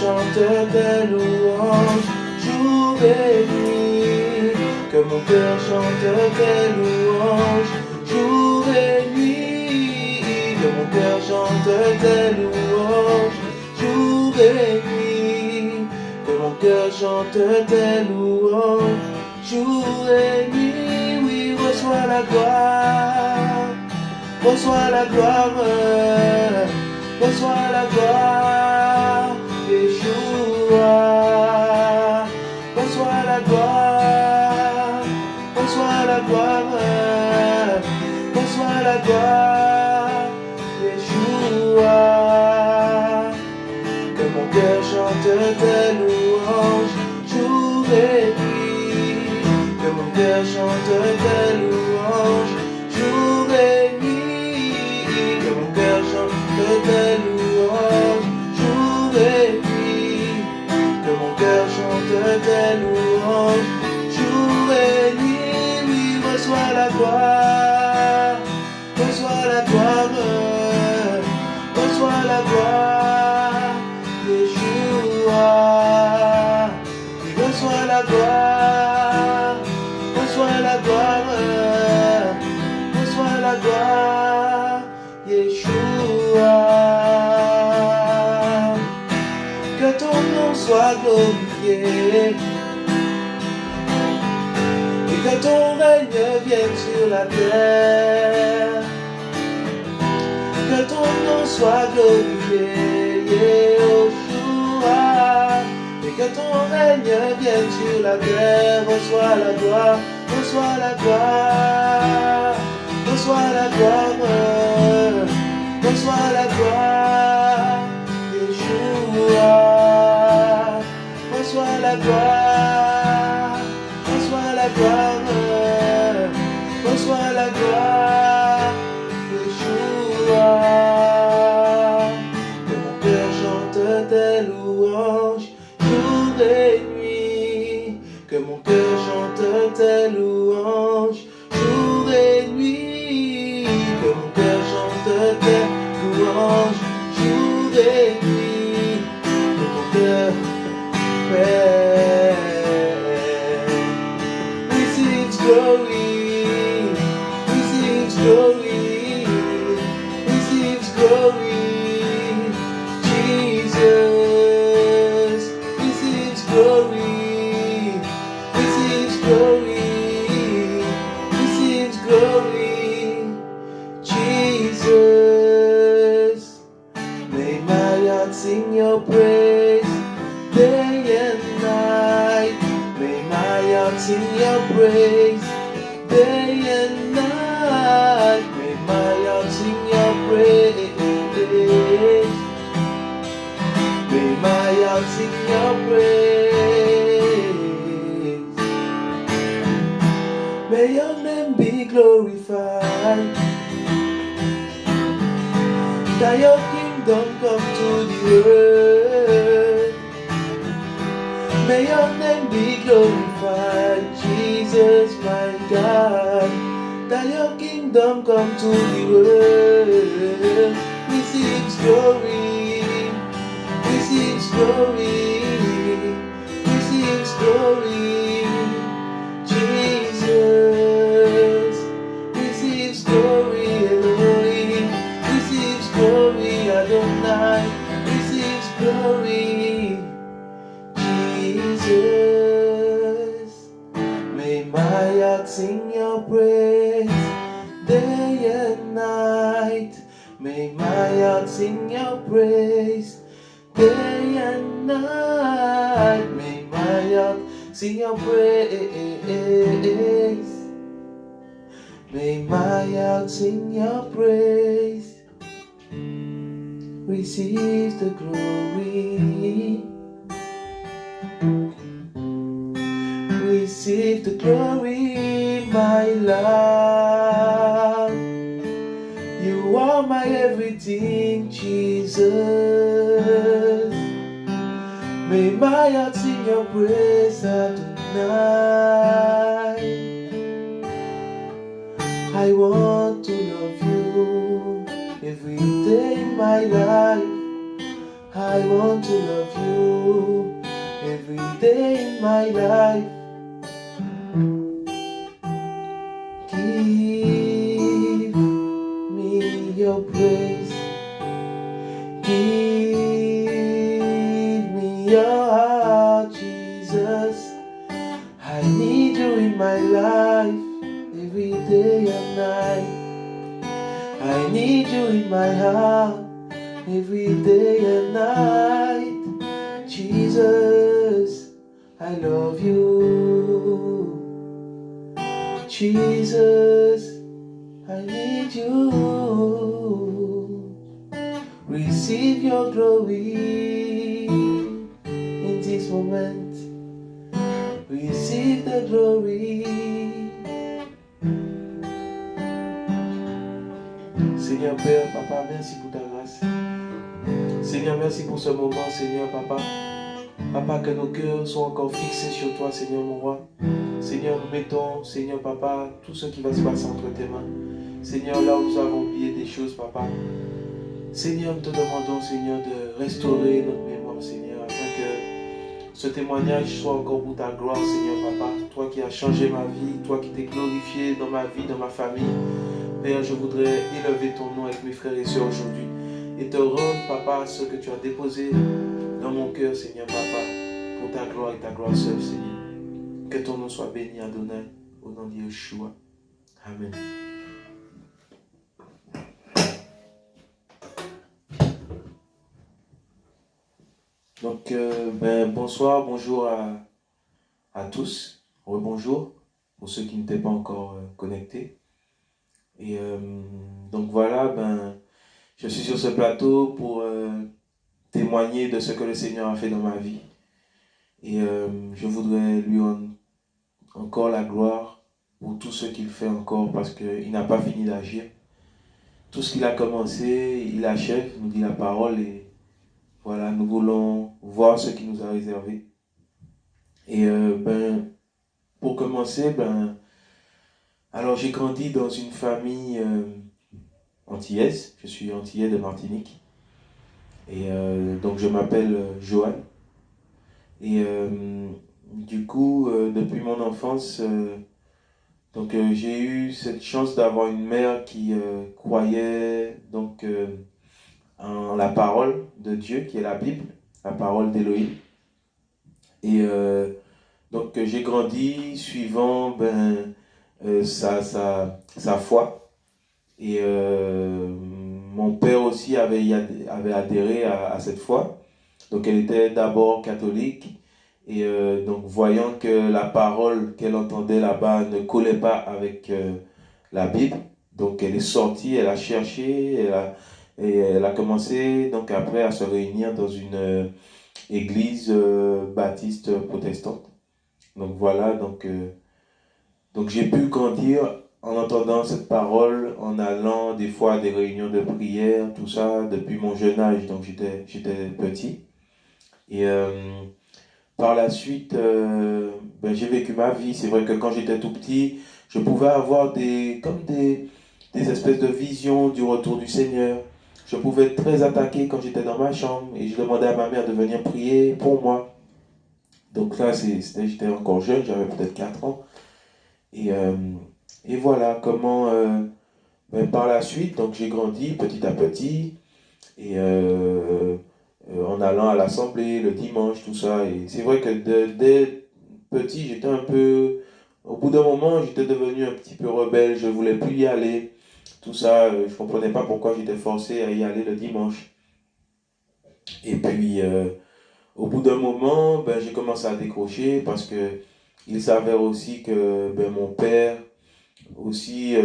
chante tes louanges jour et nuit. Que mon cœur chante tes louanges jour et nuit. Que mon cœur chante tes louanges jour et nuit. Que mon cœur chante tes louanges jour et nuit. Oui, reçois la gloire, reçois la gloire, reçois la gloire, Yeshua. Reçois la gloire, reçois la gloire, reçois la gloire, Yeshua. Que mon cœur chante tes louanges jour et nuit. Que mon cœur chante tes louanges jour et nuit. Que mon cœur chante tes louanges jour et nuit. Que mon cœur chante tes louanges jour et nuit. Oui, reçois la gloire, reçois la gloire, reçois la gloire, Yeshua. Oui, reçois la gloire, reçois la gloire, reçois la gloire, Yeshua. Que ton nom soit glorifié et que ton règne vienne sur la terre. Que ton nom soit glorifié, Yeshua, et que ton règne vienne sur la terre. Reçois la gloire, reçois la gloire, reçois la gloire, reçois la gloire, Yeshua. Reçois la gloire, reçois la gloire, reçois la gloire, Yeshua. Que mon cœur chante tes louanges jour et nuit. Que mon cœur chante tes louanges jour et nuit. Que mon cœur chante tes louanges jour et nuit. Que mon cœur receives glory, receives glory, receives glory. Jesus receives glory, receives glory, receives glory. Jesus, may my heart sing your praise day and night. May my heart sing your praise day and night. May my heart sing your praise. May my heart sing your praise. May your name be glorified. That your kingdom come to the earth. May your name be glorified, Jesus, my God. That your kingdom come to the world. Receives glory, receives glory, receives glory. Jesus receives glory, Elohim receives glory, Adonai receives glory. Jesus, may my heart sing your praise day and night. May my heart sing your praise day and night. May my heart sing your praise. May my heart sing your praise. Receive the glory. Receive the glory, my love. You are my everything, Jesus. May my heart sing your praise Adonai. I want to love you every day in my life. I want to love you every day in my life. Give me your praise. Give me your heart, Jesus. I need you in my life every day and night. I need you in my heart every day and night. Jesus, I love you. Jesus, I need you. Receive your glory in this moment. Receive the glory. Seigneur Père, Papa, merci pour ta grâce. Seigneur, merci pour ce moment, Seigneur Papa. Papa, que nos cœurs soient encore fixés sur toi, Seigneur mon roi. Seigneur, nous mettons, Seigneur Papa, tout ce qui va se passer entre tes mains. Seigneur, là où nous avons oublié des choses, Papa. Seigneur, nous te demandons, Seigneur, de restaurer notre mémoire, Seigneur, afin que ce témoignage soit encore pour ta gloire, Seigneur Papa. Toi qui as changé ma vie, toi qui t'es glorifié dans ma vie, dans ma famille. Père, je voudrais élever ton nom avec mes frères et sœurs aujourd'hui et te rendre, Papa, ce que tu as déposé dans mon cœur, Seigneur Papa, pour ta gloire et ta gloire seule, Seigneur. Que ton nom soit béni, Adonai, au nom de Yeshua. Amen. Donc, bonsoir, bonjour à tous. Rebonjour pour ceux qui n'étaient pas encore connectés. Et donc voilà, je suis sur ce plateau pour témoigner de ce que le Seigneur a fait dans ma vie. Et je voudrais lui rendre encore la gloire pour tout ce qu'il fait encore, parce qu'il n'a pas fini d'agir. Tout ce qu'il a commencé, il achève, nous dit la parole, et voilà, nous voulons voir ce qu'il nous a réservé. Et pour commencer, alors j'ai grandi dans une famille antillaise, je suis antillais de Martinique, et donc je m'appelle Johan. Et du coup, depuis mon enfance, j'ai eu cette chance d'avoir une mère qui croyait donc en la parole de Dieu, qui est la Bible, la parole d'Élohim. Et donc j'ai grandi suivant sa foi. Et mon père aussi avait adhéré à cette foi. Donc elle était d'abord catholique. Et donc voyant que la parole qu'elle entendait là-bas ne collait pas avec la Bible, donc elle est sortie, elle a cherché, elle a commencé donc après à se réunir dans une église baptiste protestante. Donc voilà, donc j'ai pu grandir en entendant cette parole, en allant des fois à des réunions de prière, tout ça, depuis mon jeune âge, donc j'étais petit. Et par la suite, j'ai vécu ma vie. C'est vrai que quand j'étais tout petit, je pouvais avoir des espèces de visions du retour du Seigneur. Je pouvais être très attaqué quand j'étais dans ma chambre et je demandais à ma mère de venir prier pour moi. Donc là, j'étais encore jeune, j'avais peut-être 4 ans. Et voilà comment, par la suite, donc j'ai grandi petit à petit. Et en allant à l'assemblée le dimanche, tout ça. Et c'est vrai que dès petit, j'étais un peu... Au bout d'un moment, j'étais devenu un petit peu rebelle, je ne voulais plus y aller. Tout ça, je ne comprenais pas pourquoi j'étais forcé à y aller le dimanche. Et puis, au bout d'un moment, j'ai commencé à décrocher parce que il s'avère aussi que mon père aussi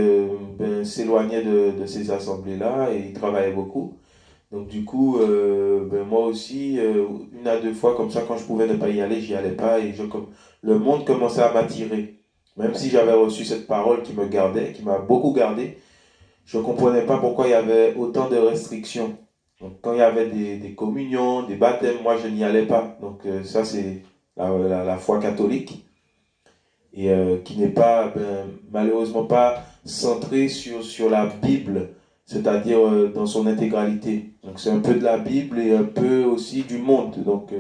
s'éloignait de ces assemblées-là et il travaillait beaucoup. Donc du coup, moi aussi, 1 à 2 fois comme ça, quand je pouvais ne pas y aller, j'y allais pas et le monde commençait à m'attirer. Même si j'avais reçu cette parole qui me gardait, qui m'a beaucoup gardé, je ne comprenais pas pourquoi il y avait autant de restrictions. Donc quand il y avait des communions, des baptêmes, moi je n'y allais pas. Donc ça c'est la foi catholique et qui n'est pas, malheureusement pas centrée sur la Bible c'est-à-dire dans son intégralité. Donc c'est un peu de la Bible et un peu aussi du monde. Donc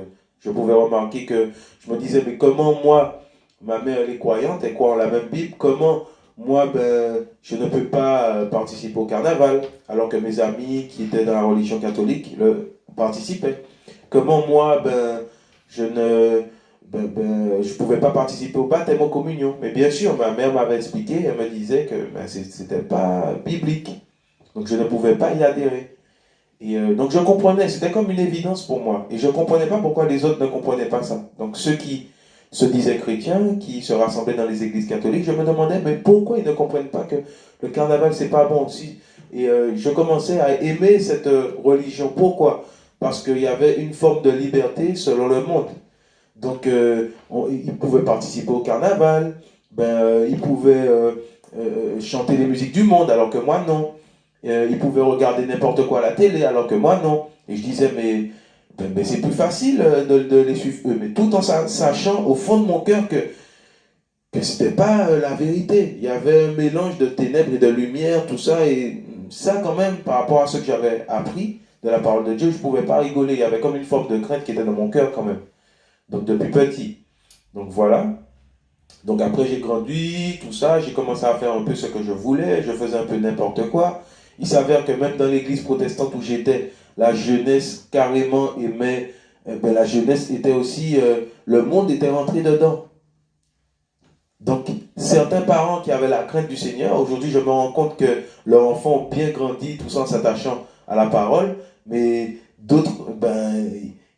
je pouvais remarquer que je me disais, mais comment moi, ma mère elle est croyante, elle croit en la même Bible, comment moi, ben, je ne peux pas participer au carnaval, alors que mes amis qui étaient dans la religion catholique le participaient. Comment moi, ben, je pouvais pas participer au baptême, aux communions. Mais bien sûr, ma mère m'avait expliqué, elle me disait que ben, c'était pas biblique. Donc je ne pouvais pas y adhérer. Et donc je comprenais, c'était comme une évidence pour moi. Et je ne comprenais pas pourquoi les autres ne comprenaient pas ça. Donc ceux qui se disaient chrétiens, qui se rassemblaient dans les églises catholiques, je me demandais, mais pourquoi ils ne comprennent pas que le carnaval, c'est pas bon aussi. Et je commençais à aimer cette religion. Pourquoi? Parce qu'il y avait une forme de liberté selon le monde. Donc ils pouvaient participer au carnaval, ils pouvaient chanter les musiques du monde, alors que moi non. Ils pouvaient regarder n'importe quoi à la télé, alors que moi non. Et je disais, mais c'est plus facile de les suivre eux. Mais tout en sachant au fond de mon cœur que ce n'était pas la vérité. Il y avait un mélange de ténèbres et de lumière, tout ça. Et ça, quand même, par rapport à ce que j'avais appris de la parole de Dieu, je ne pouvais pas rigoler. Il y avait comme une forme de crainte qui était dans mon cœur quand même. Donc depuis petit. Donc voilà. Donc après j'ai grandi, tout ça, j'ai commencé à faire un peu ce que je voulais, je faisais un peu n'importe quoi. Il s'avère que même dans l'église protestante où j'étais, la jeunesse carrément aimait, la jeunesse était aussi, le monde était rentré dedans. Donc certains parents qui avaient la crainte du Seigneur, aujourd'hui je me rends compte que leurs enfants ont bien grandi, tout ça en s'attachant à la parole, mais d'autres,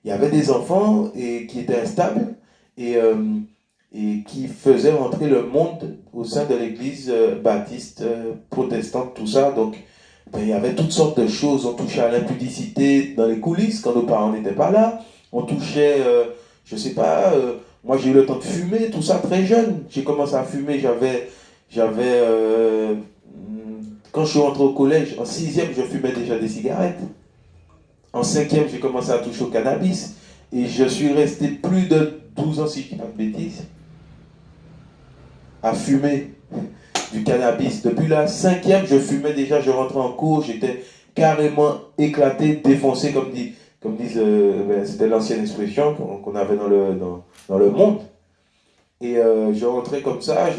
il y avait des enfants qui étaient instables et qui faisait rentrer le monde au sein de l'église baptiste, protestante, tout ça. Donc, il y avait toutes sortes de choses. On touchait à l'impudicité dans les coulisses quand nos parents n'étaient pas là. On touchait, je sais pas, moi j'ai eu le temps de fumer, tout ça très jeune. J'ai commencé à fumer, quand je suis rentré au collège, en sixième, je fumais déjà des cigarettes. En cinquième, j'ai commencé à toucher au cannabis. Et je suis resté plus de 12 ans, si je ne dis pas de bêtises, à fumer du cannabis. Depuis la cinquième, je fumais déjà, je rentrais en cours, j'étais carrément éclaté, défoncé, comme disent, c'était l'ancienne expression qu'on avait dans le monde. Et je rentrais comme ça,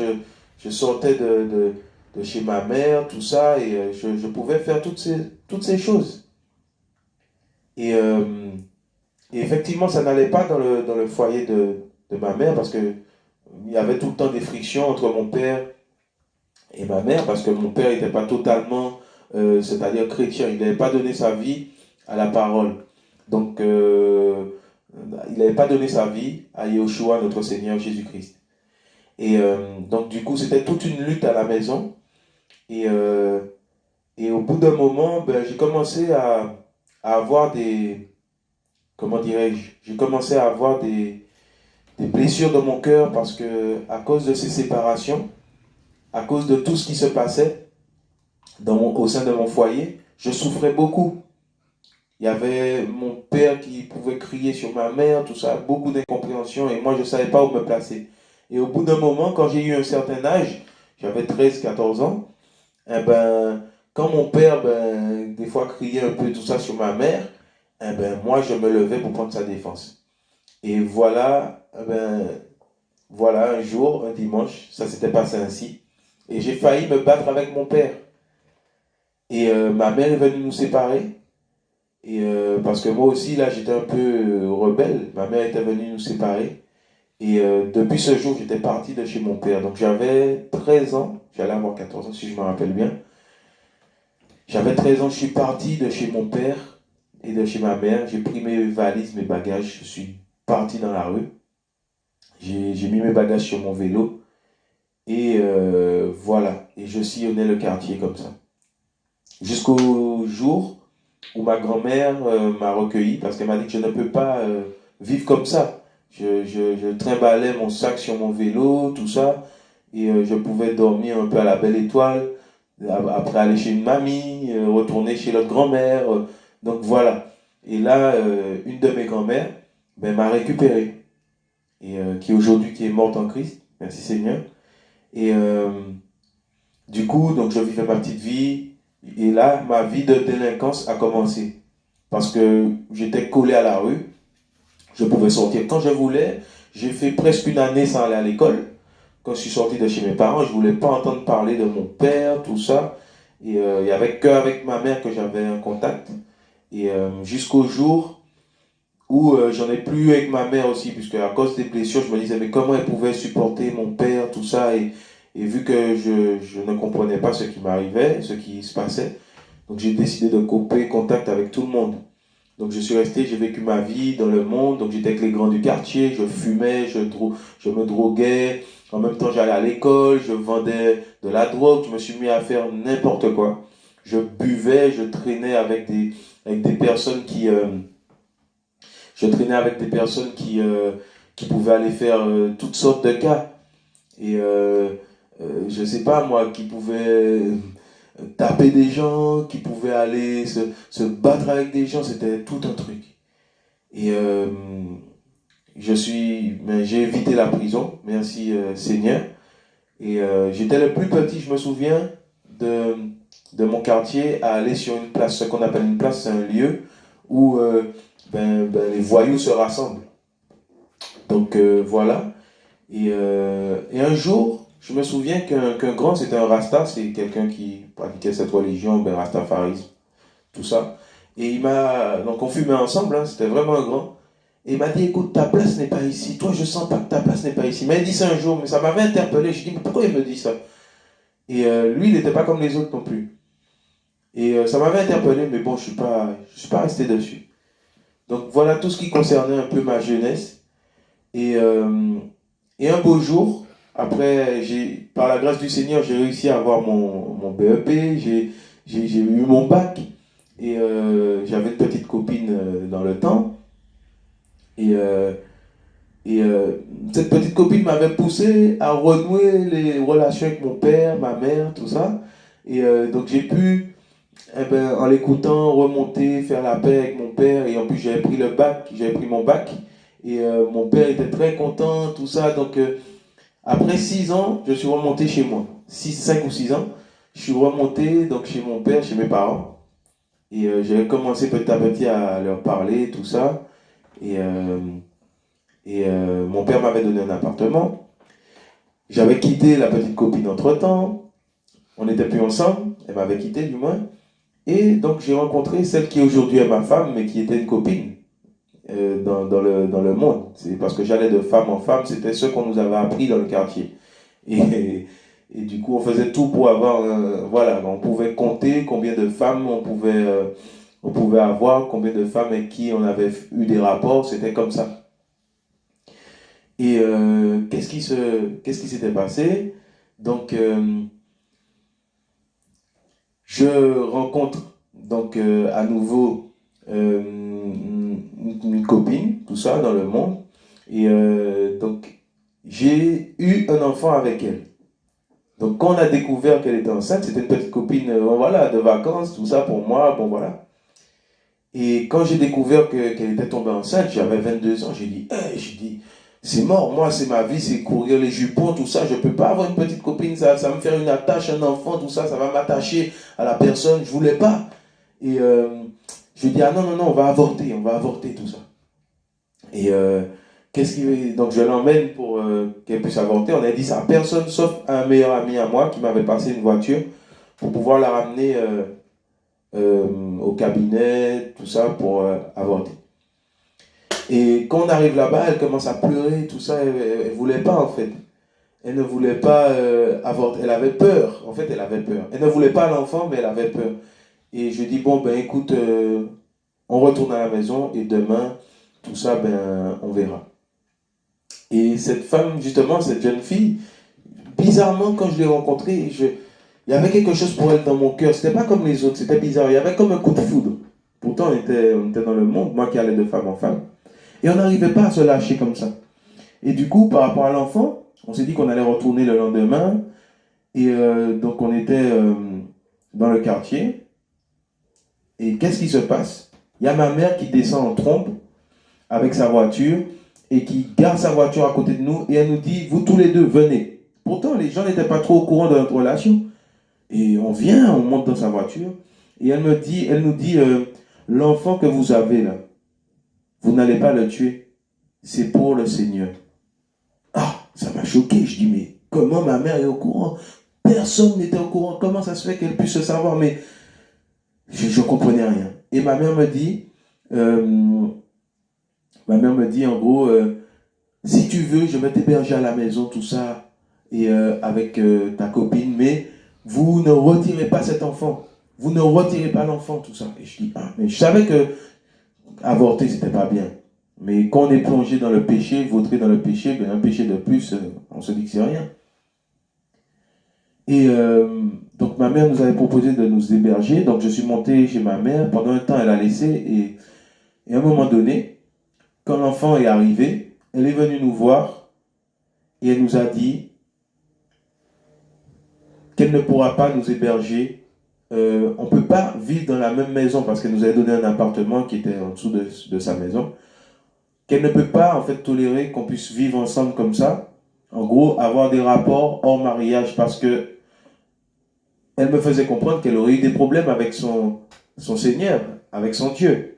je sortais de chez ma mère, tout ça, et je pouvais faire toutes ces choses. Et, et effectivement, ça n'allait pas dans le foyer de ma mère parce que il y avait tout le temps des frictions entre mon père et ma mère parce que mon père n'était pas totalement, c'est-à-dire chrétien. Il n'avait pas donné sa vie à la parole. Donc, il n'avait pas donné sa vie à Yeshua, notre Seigneur Jésus-Christ. Et donc, du coup, c'était toute une lutte à la maison. Et, et au bout d'un moment, j'ai commencé à avoir comment dirais-je, j'ai commencé à avoir des blessures dans mon cœur parce que à cause de ces séparations, à cause de tout ce qui se passait au sein de mon foyer, je souffrais beaucoup. Il y avait mon père qui pouvait crier sur ma mère, tout ça, beaucoup d'incompréhension et moi je ne savais pas où me placer. Et au bout d'un moment, quand j'ai eu un certain âge, j'avais 13, 14 ans, quand mon père, des fois criait un peu tout ça sur ma mère, moi je me levais pour prendre sa défense. Et voilà, un jour, un dimanche, ça s'était passé ainsi. Et j'ai failli me battre avec mon père. Et ma mère est venue nous séparer. Et parce que moi aussi, là, j'étais un peu rebelle. Ma mère était venue nous séparer. Et depuis ce jour, j'étais parti de chez mon père. Donc j'avais 13 ans. J'allais avoir 14 ans, si je me rappelle bien. J'avais 13 ans, je suis parti de chez mon père et de chez ma mère. J'ai pris mes valises, mes bagages. Je suis parti dans la rue. J'ai mis mes bagages sur mon vélo. Et voilà. Et je sillonnais le quartier comme ça. Jusqu'au jour où ma grand-mère m'a recueilli parce qu'elle m'a dit que je ne peux pas vivre comme ça. Je trimballais mon sac sur mon vélo, tout ça, et je pouvais dormir un peu à la belle étoile, après aller chez une mamie, retourner chez l'autre grand-mère. Donc voilà. Et là, une de mes grand-mères m'a récupéré, et qui aujourd'hui qui est morte en Christ, merci Seigneur. Et du coup, donc je vivais ma petite vie. Et là, ma vie de délinquance a commencé. Parce que j'étais collé à la rue. Je pouvais sortir quand je voulais. J'ai fait presque une année sans aller à l'école. Quand je suis sorti de chez mes parents, je ne voulais pas entendre parler de mon père, tout ça. Et il n'y avait qu'avec ma mère que j'avais un contact. Et jusqu'au jour où j'en ai plus avec ma mère aussi, puisque à cause des blessures, je me disais, mais comment elle pouvait supporter mon père, tout ça. Et vu que je ne comprenais pas ce qui m'arrivait, ce qui se passait, donc j'ai décidé de couper contact avec tout le monde. Donc je suis resté, j'ai vécu ma vie dans le monde, donc j'étais avec les grands du quartier, je fumais, je me droguais, en même temps j'allais à l'école, je vendais de la drogue, je me suis mis à faire n'importe quoi. Je buvais, avec des personnes qui pouvaient aller faire toutes sortes de cas. Et je sais pas moi, qui pouvaient taper des gens, qui pouvaient aller se battre avec des gens, c'était tout un truc. Et j'ai évité la prison, merci Seigneur. Et j'étais le plus petit, je me souviens, de, de mon quartier à aller sur une place, ce qu'on appelle une place, c'est un lieu où les voyous se rassemblent. Donc voilà. Et un jour, je me souviens qu'un grand, c'était un Rasta, c'est quelqu'un qui pratiquait cette religion, Rastafarisme, tout ça. Et donc on fumait ensemble, hein, c'était vraiment un grand. Et il m'a dit, écoute, ta place n'est pas ici. Toi, je sens pas que ta place n'est pas ici. Il m'a dit ça un jour, mais ça m'avait interpellé. Je dis, mais pourquoi il me dit ça? Et lui, il n'était pas comme les autres non plus. Et ça m'avait interpellé, mais bon, je suis pas resté dessus. Donc voilà tout ce qui concernait un peu ma jeunesse. Et, euh, et un beau jour, après, par la grâce du Seigneur, j'ai réussi à avoir mon BEP, j'ai eu mon bac. Et j'avais une petite copine dans le temps. Et, euh, et cette petite copine m'avait poussé à renouer les relations avec mon père, ma mère, tout ça. Et donc j'ai pu, en l'écoutant, remonter, faire la paix avec mon père. Et en plus, j'avais pris le bac, j'avais pris mon bac. Et mon père était très content, tout ça. Donc après 6 ans, je suis remonté chez moi. 5 ou 6 ans, je suis remonté donc chez mon père, chez mes parents. Et j'ai commencé petit à petit à leur parler, tout ça. Et, mon père m'avait donné un appartement. J'avais quitté la petite copine entre-temps. On n'était plus ensemble. Elle m'avait quitté du moins. Et donc j'ai rencontré celle qui aujourd'hui est ma femme, mais qui était une copine dans le monde. C'est parce que j'allais de femme en femme. C'était ce qu'on nous avait appris dans le quartier. Et du coup, on faisait tout pour avoir... voilà, on pouvait compter combien de femmes on pouvait avoir, combien de femmes avec qui on avait eu des rapports. C'était comme ça. Et qu'est-ce qui s'était passé? Donc, je rencontre donc à nouveau une copine, tout ça, dans le monde. Et donc, j'ai eu un enfant avec elle. Donc, quand on a découvert qu'elle était enceinte, c'était une petite copine, voilà, de vacances, tout ça pour moi, bon voilà. Et quand j'ai découvert qu'elle était tombée enceinte, j'avais 22 ans, j'ai dit, c'est mort, moi c'est ma vie, c'est courir les jupons, tout ça, je ne peux pas avoir une petite copine, ça va me faire une attache, un enfant, tout ça, ça va m'attacher à la personne, je ne voulais pas. Et je lui ai dit, ah non, non, non, on va avorter tout ça. Et donc je l'emmène pour qu'elle puisse avorter, on a dit ça à personne, sauf un meilleur ami à moi qui m'avait passé une voiture pour pouvoir la ramener au cabinet, tout ça, pour avorter. Et quand on arrive là-bas, elle commence à pleurer, tout ça, elle ne voulait pas en fait. Elle ne voulait pas avorter, elle avait peur, en fait elle avait peur. Elle ne voulait pas l'enfant, mais elle avait peur. Et je dis, bon ben écoute, on retourne à la maison et demain, tout ça, ben on verra. Et cette femme, justement, cette jeune fille, bizarrement, quand je l'ai rencontrée, il y avait quelque chose pour elle dans mon cœur. C'était pas comme les autres, c'était bizarre. Il y avait comme un coup de foudre. Pourtant, on était dans le monde, moi qui allais de femme en femme. Et on n'arrivait pas à se lâcher comme ça. Et du coup, par rapport à l'enfant, on s'est dit qu'on allait retourner le lendemain. Et donc, on était dans le quartier. Et qu'est-ce qui se passe? Il y a ma mère qui descend en trompe avec sa voiture et qui garde sa voiture à côté de nous. Et elle nous dit, vous tous les deux, venez. Pourtant, les gens n'étaient pas trop au courant de notre relation. Et on vient, on monte dans sa voiture, et elle nous dit, l'enfant que vous avez là, vous n'allez pas le tuer, c'est pour le Seigneur. Ah, ça m'a choqué. Je dis, mais comment ma mère est au courant? Personne n'était au courant. Comment ça se fait qu'elle puisse le savoir? Mais je ne comprenais rien. Et euh, ma mère me dit en gros, si tu veux, je vais t'héberger à la maison, tout ça, et avec ta copine, mais vous ne retirez pas cet enfant. Vous ne retirez pas l'enfant, tout ça. Et je dis, ah, mais je savais que avorter, c'était pas bien. Mais quand on est plongé dans le péché, vautré dans le péché, ben un péché de plus, on se dit que c'est rien. Et donc ma mère nous avait proposé de nous héberger. Donc je suis monté chez ma mère. Pendant un temps, elle a laissé. Et à un moment donné, quand l'enfant est arrivé, elle est venue nous voir et elle nous a dit qu'elle ne pourra pas nous héberger. On ne peut pas vivre dans la même maison parce qu'elle nous avait donné un appartement qui était en dessous de sa maison. Qu'elle ne peut pas en fait tolérer qu'on puisse vivre ensemble comme ça. En gros, avoir des rapports hors mariage parce que elle me faisait comprendre qu'elle aurait eu des problèmes avec son Seigneur, avec son Dieu.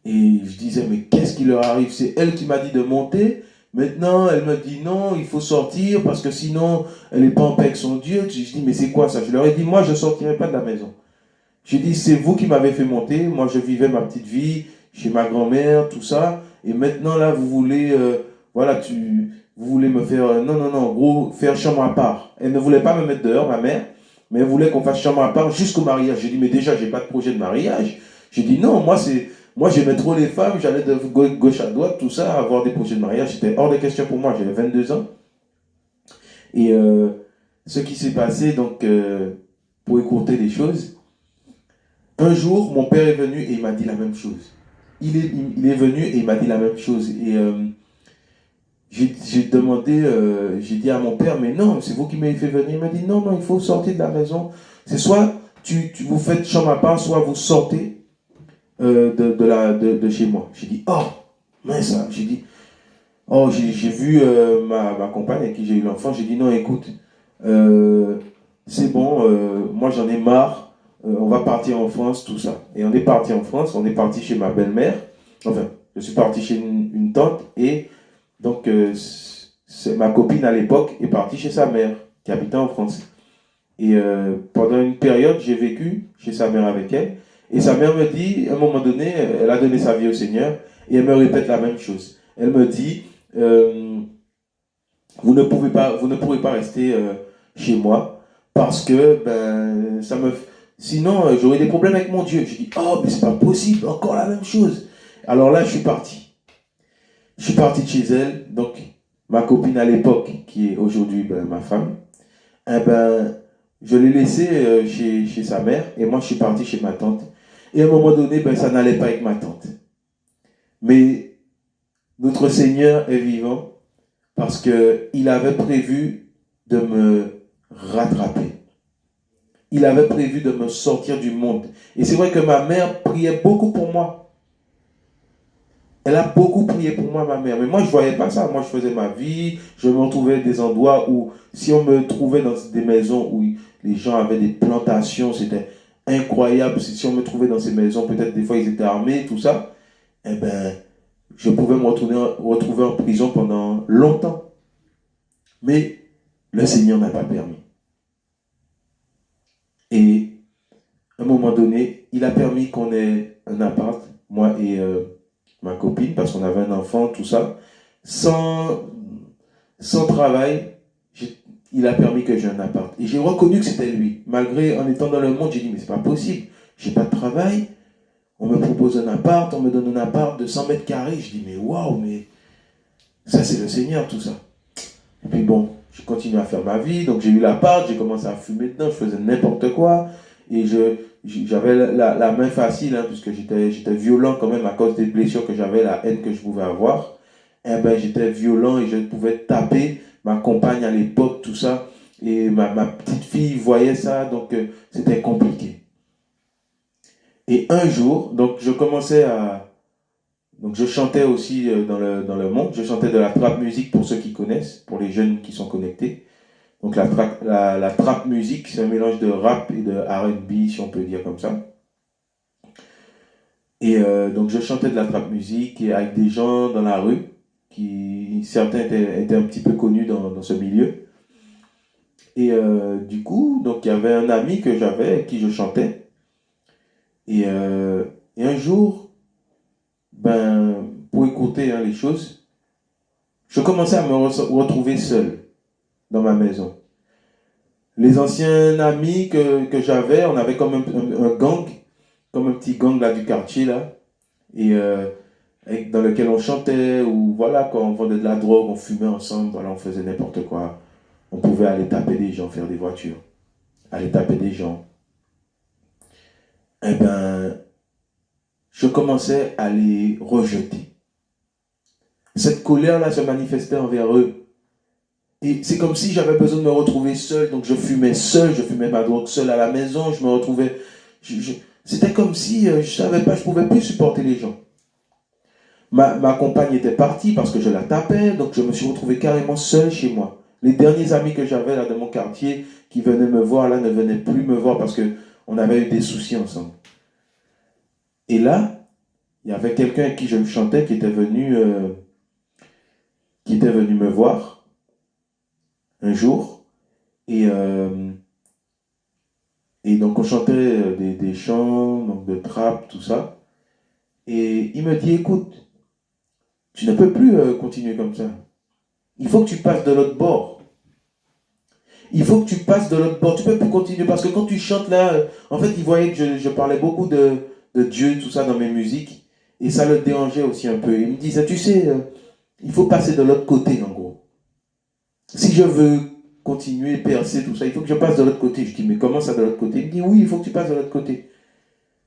Et je disais, mais qu'est-ce qui leur arrive? C'est elle qui m'a dit de monter. Maintenant, elle me dit non, il faut sortir parce que sinon, elle n'est pas en paix avec son Dieu. Je dis, mais c'est quoi ça? Je leur ai dit, moi, je ne sortirai pas de la maison. J'ai dit, c'est vous qui m'avez fait monter. Moi, je vivais ma petite vie chez ma grand-mère, tout ça. Et maintenant, là, vous voulez, voilà, vous voulez me faire, non, non, non, en gros, faire chambre à part. Elle ne voulait pas me mettre dehors, ma mère, mais elle voulait qu'on fasse chambre à part jusqu'au mariage. J'ai dit, mais déjà, j'ai pas de projet de mariage. J'ai dit, non, moi, j'aimais trop les femmes, j'allais de gauche à droite, tout ça, avoir des projets de mariage, c'était hors de question pour moi. J'avais 22 ans. Et ce qui s'est passé, donc, pour écourter les choses, un jour, mon père est venu et il m'a dit la même chose. Il est venu et il m'a dit la même chose. Et j'ai demandé, j'ai dit à mon père, mais non, c'est vous qui m'avez fait venir. Il m'a dit, non, non, il faut sortir de la maison. C'est soit vous faites chambre à part, soit vous sortez de chez moi. J'ai dit, oh, mince, ça. J'ai dit, oh, j'ai vu ma compagne avec qui j'ai eu l'enfant. J'ai dit, non, écoute, c'est bon, moi j'en ai marre. On va partir en France, tout ça. Et on est parti en France, on est parti chez ma belle-mère. Enfin, je suis parti chez une tante et donc ma copine à l'époque est partie chez sa mère qui habitait en France. Et pendant une période, j'ai vécu chez sa mère avec elle. Et sa mère me dit, à un moment donné, elle a donné sa vie au Seigneur et elle me répète la même chose. Elle me dit, vous ne pourrez pas rester chez moi parce que sinon j'aurais des problèmes avec mon Dieu. Je dis, oh, mais c'est pas possible, encore la même chose. Alors là, je suis parti. Je suis parti de chez elle, donc ma copine à l'époque, qui est aujourd'hui ma femme, eh ben, je l'ai laissée chez sa mère et moi je suis parti chez ma tante. Et à un moment donné, ça n'allait pas avec ma tante. Mais notre Seigneur est vivant parce qu'il avait prévu de me rattraper. Il avait prévu de me sortir du monde. Et c'est vrai que ma mère priait beaucoup pour moi. Elle a beaucoup prié pour moi, ma mère. Mais moi, je ne voyais pas ça. Moi, je faisais ma vie. Je me retrouvais des endroits où, si on me trouvait dans des maisons où les gens avaient des plantations, c'était incroyable. Si on me trouvait dans ces maisons, peut-être des fois, ils étaient armés, tout ça. Eh bien, je pouvais me retrouver en prison pendant longtemps. Mais le Seigneur n'a pas permis. Et à un moment donné, il a permis qu'on ait un appart, moi et ma copine, parce qu'on avait un enfant, tout ça. Sans travail, il a permis que j'ai un appart. Et j'ai reconnu que c'était lui. Malgré, en étant dans le monde, j'ai dit, mais c'est pas possible. J'ai pas de travail. On me propose un appart, on me donne un appart de 100 mètres carrés. Je dis, mais waouh, mais ça c'est le Seigneur, tout ça. Et puis bon, je continue à faire ma vie. Donc j'ai eu l'appart, j'ai commencé à fumer dedans, je faisais n'importe quoi. Et j'avais la main facile, hein, puisque j'étais violent quand même à cause des blessures que j'avais, la haine que je pouvais avoir. Eh ben, j'étais violent et je pouvais taper ma compagne à l'époque, tout ça. Et ma petite fille voyait ça, donc c'était compliqué. Et un jour, donc je commençais à... Donc je chantais aussi dans le monde, je chantais de la trap musique pour ceux qui connaissent, pour les jeunes qui sont connectés. Donc la trap musique, c'est un mélange de rap et de R&B, si on peut dire comme ça. Et donc je chantais de la trap musique et avec des gens dans la rue, qui certains étaient un petit peu connus dans ce milieu. Et du coup, donc il y avait un ami que j'avais avec qui je chantais. Et un jour, ben, pour écouter les choses, je commençais à me retrouver seul dans ma maison. Les anciens amis que j'avais, on avait comme un gang, comme un petit gang là du quartier là, et dans lequel on chantait, ou voilà, quand on vendait de la drogue, on fumait ensemble, voilà, on faisait n'importe quoi. On pouvait aller taper des gens, faire des voitures, aller taper des gens. Eh ben, je commençais à les rejeter. Cette colère-là se manifestait envers eux. Et c'est comme si j'avais besoin de me retrouver seul, donc je fumais ma drogue seul à la maison, je me retrouvais... c'était comme si je savais pas, je pouvais plus supporter les gens. Ma compagne était partie parce que je la tapais, donc je me suis retrouvé carrément seul chez moi. Les derniers amis que j'avais là de mon quartier qui venaient me voir là ne venaient plus me voir parce que on avait eu des soucis ensemble. Et là, il y avait quelqu'un avec qui je chantais qui était venu me voir un jour et donc on chantait des chants donc de trap, tout ça. Et il me dit, écoute, tu ne peux plus continuer comme ça. Il faut que tu passes de l'autre bord. Il faut que tu passes de l'autre bord. Tu ne peux plus continuer parce que quand tu chantes là, en fait, il voyait que je parlais beaucoup de Dieu, tout ça dans mes musiques. Et ça le dérangeait aussi un peu. Il me disait, tu sais, il faut passer de l'autre côté en gros. Si je veux continuer, percer, tout ça, il faut que je passe de l'autre côté. Je dis, mais comment ça de l'autre côté? Il me dit, oui, il faut que tu passes de l'autre côté.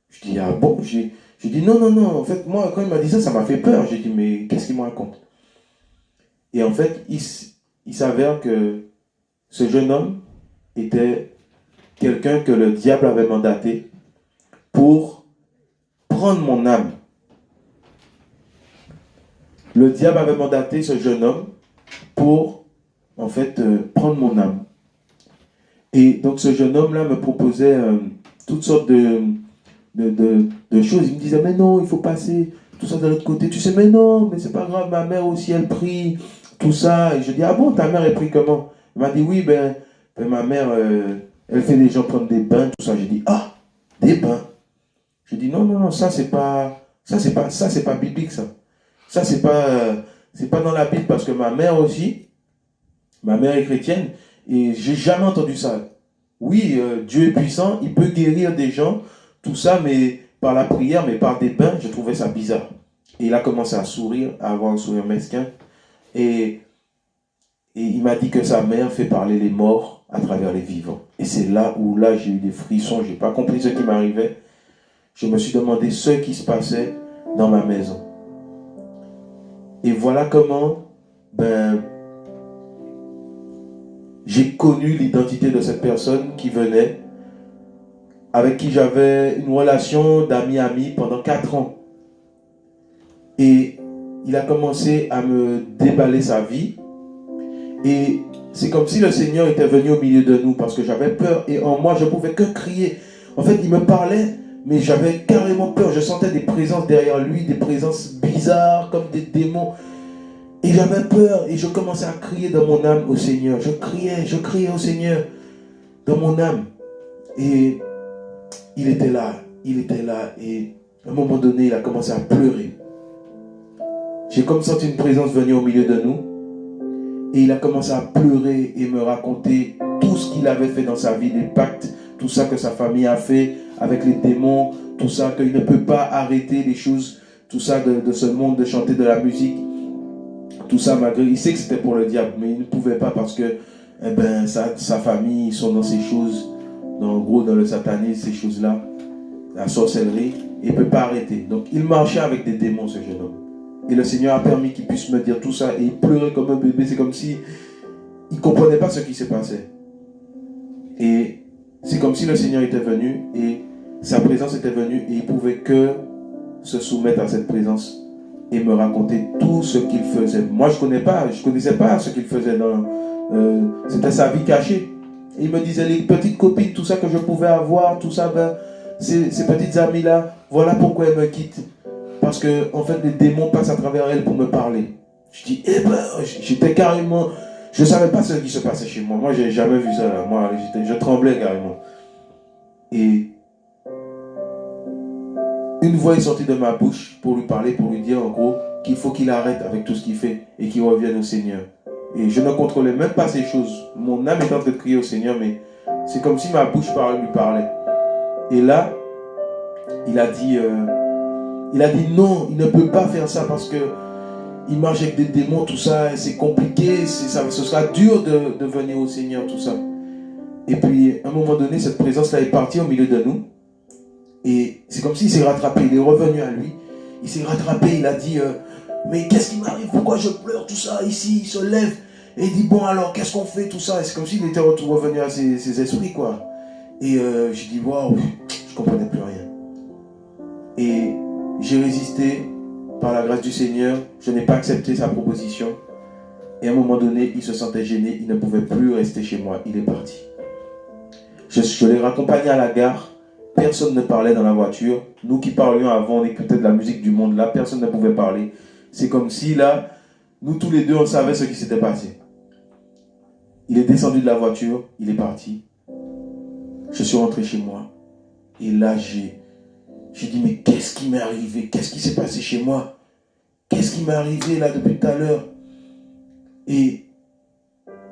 Je dis, ah bon? J'ai dit, non, non, non. En fait, moi, quand il m'a dit ça m'a fait peur. J'ai dit, mais qu'est-ce qu'il me raconte? Et en fait, il s'avère que ce jeune homme était quelqu'un que le diable avait mandaté pour prendre mon âme. Le diable avait mandaté ce jeune homme pour, en fait, prendre mon âme. Et donc, ce jeune homme-là me proposait toutes sortes de choses. Il me disait, mais non, il faut passer tout ça de l'autre côté. Tu sais, mais non, mais c'est pas grave, ma mère aussi, elle prie, tout ça. Et je dis, ah bon, ta mère, elle prie comment? Il m'a dit, oui, ben ma mère, elle fait des gens prendre des bains, tout ça. J'ai dit, ah, des bains. Je dis, non, non, non, ça, c'est pas biblique, ça. Ça, c'est pas dans la Bible, parce que ma mère aussi, ma mère est chrétienne, et j'ai jamais entendu ça. Oui, Dieu est puissant, il peut guérir des gens, tout ça, mais par la prière, mais par des bains, je trouvais ça bizarre. Et il a commencé à sourire, à avoir un sourire mesquin. Et il m'a dit que sa mère fait parler les morts à travers les vivants. Et c'est là où j'ai eu des frissons, je n'ai pas compris ce qui m'arrivait. Je me suis demandé ce qui se passait dans ma maison. Et voilà comment j'ai connu l'identité de cette personne qui venait, avec qui j'avais une relation d'ami-ami pendant 4 ans. Et il a commencé à me déballer sa vie. Et c'est comme si le Seigneur était venu au milieu de nous parce que j'avais peur. Et en moi, je ne pouvais que crier. En fait, il me parlait, mais j'avais carrément peur. Je sentais des présences derrière lui, des présences bizarres, comme des démons. Et j'avais peur. Et je commençais à crier dans mon âme au Seigneur. Je criais au Seigneur dans mon âme. Et il était là. Et à un moment donné, il a commencé à pleurer. J'ai comme senti une présence venir au milieu de nous. Et il a commencé à pleurer et me raconter tout ce qu'il avait fait dans sa vie, les pactes, tout ça que sa famille a fait avec les démons, tout ça qu'il ne peut pas arrêter, les choses, tout ça de ce monde, de chanter de la musique. Tout ça, malgré, il sait que c'était pour le diable, mais il ne pouvait pas parce que sa famille, ils sont dans ces choses, en gros dans le satanisme, ces choses-là, la sorcellerie, et il ne peut pas arrêter. Donc il marchait avec des démons, ce jeune homme. Et le Seigneur a permis qu'il puisse me dire tout ça. Et il pleurait comme un bébé. C'est comme si il ne comprenait pas ce qui se passait. Et c'est comme si le Seigneur était venu et sa présence était venue et il ne pouvait que se soumettre à cette présence et me raconter tout ce qu'il faisait. Moi, je ne connaissais pas ce qu'il faisait c'était sa vie cachée. Et il me disait les petites copines, tout ça que je pouvais avoir, tout ça, ben, ces petites amies-là, voilà pourquoi elles me quittent. Parce que, en fait, les démons passent à travers elles pour me parler. Je dis, eh ben, j'étais carrément... Je ne savais pas ce qui se passait chez moi. Moi, je n'ai jamais vu ça. Là. Moi, je tremblais carrément. Et une voix est sortie de ma bouche pour lui parler, pour lui dire, en gros, qu'il faut qu'il arrête avec tout ce qu'il fait et qu'il revienne au Seigneur. Et je ne contrôlais même pas ces choses. Mon âme est en train de crier au Seigneur, mais c'est comme si ma bouche lui parlait. Et là, il a dit non, il ne peut pas faire ça parce que il marche avec des démons, tout ça, c'est compliqué, ce sera dur de venir au Seigneur, tout ça. Et puis, à un moment donné, cette présence-là est partie au milieu de nous. Et c'est comme s'il s'est rattrapé, il est revenu à lui. Il s'est rattrapé, il a dit, mais qu'est-ce qui m'arrive, pourquoi je pleure, tout ça, ici, il se lève. Et il dit, bon alors, qu'est-ce qu'on fait, tout ça. Et c'est comme s'il était revenu à ses esprits, quoi. Et j'ai dit, waouh, je ne comprenais plus rien. Et j'ai résisté, par la grâce du Seigneur, je n'ai pas accepté sa proposition. Et à un moment donné, il se sentait gêné, il ne pouvait plus rester chez moi, il est parti. Je l'ai raccompagné à la gare, personne ne parlait dans la voiture. Nous qui parlions avant, on écoutait de la musique du monde, là, personne ne pouvait parler. C'est comme si là, nous tous les deux, on savait ce qui s'était passé. Il est descendu de la voiture, il est parti. Je suis rentré chez moi. Et là, j'ai dit, mais qu'est-ce qui m'est arrivé? Qu'est-ce qui s'est passé chez moi? Qu'est-ce qui m'est arrivé là depuis tout à l'heure? Et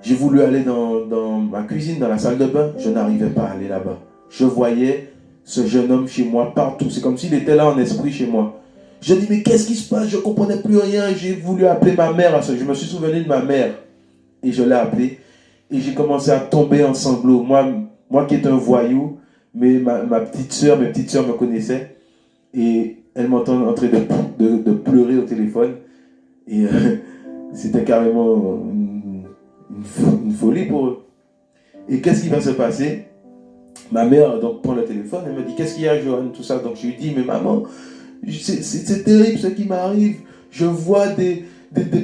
j'ai voulu aller dans ma cuisine, dans la salle de bain. Je n'arrivais pas à aller là-bas. Je voyais ce jeune homme chez moi partout. C'est comme s'il était là en esprit chez moi. Je dis, mais qu'est-ce qui se passe? Je ne comprenais plus rien. J'ai voulu appeler ma mère. Je me suis souvenu de ma mère. Et je l'ai appelée. Et j'ai commencé à tomber en sanglots. Moi qui étais un voyou, mais mes petites sœurs me connaissaient. Et elles m'entendent en train de pleurer au téléphone. Et c'était carrément une folie pour eux. Et qu'est-ce qui va se passer? Ma mère donc prend le téléphone, elle me dit, qu'est-ce qu'il y a, Johan, tout ça. Donc je lui dis, mais maman, c'est terrible ce qui m'arrive. Je vois des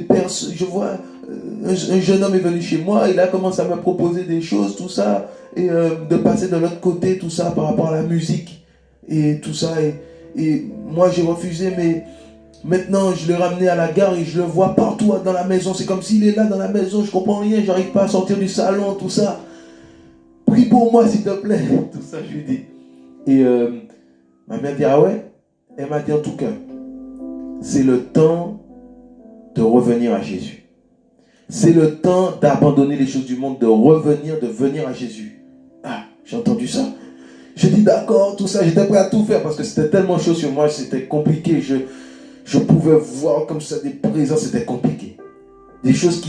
personnes, je vois un jeune homme est venu chez moi, il a commencé à me proposer des choses, tout ça, et de passer de l'autre côté, tout ça, par rapport à la musique, et tout ça. Et moi j'ai refusé, mais maintenant je l'ai ramené à la gare et je le vois partout dans la maison. C'est comme s'il est là dans la maison, je comprends rien, j'arrive pas à sortir du salon, tout ça. Prie pour moi s'il te plaît, tout ça je lui dis. Et ma mère dit, ah ouais? Elle m'a dit, en tout cas, c'est le temps de revenir à Jésus. C'est le temps d'abandonner les choses du monde, de revenir, de venir à Jésus. Ah, j'ai entendu ça. Je dis d'accord, tout ça, j'étais prêt à tout faire parce que c'était tellement chaud sur moi, c'était compliqué. Je pouvais voir comme ça des présences, c'était compliqué. Des choses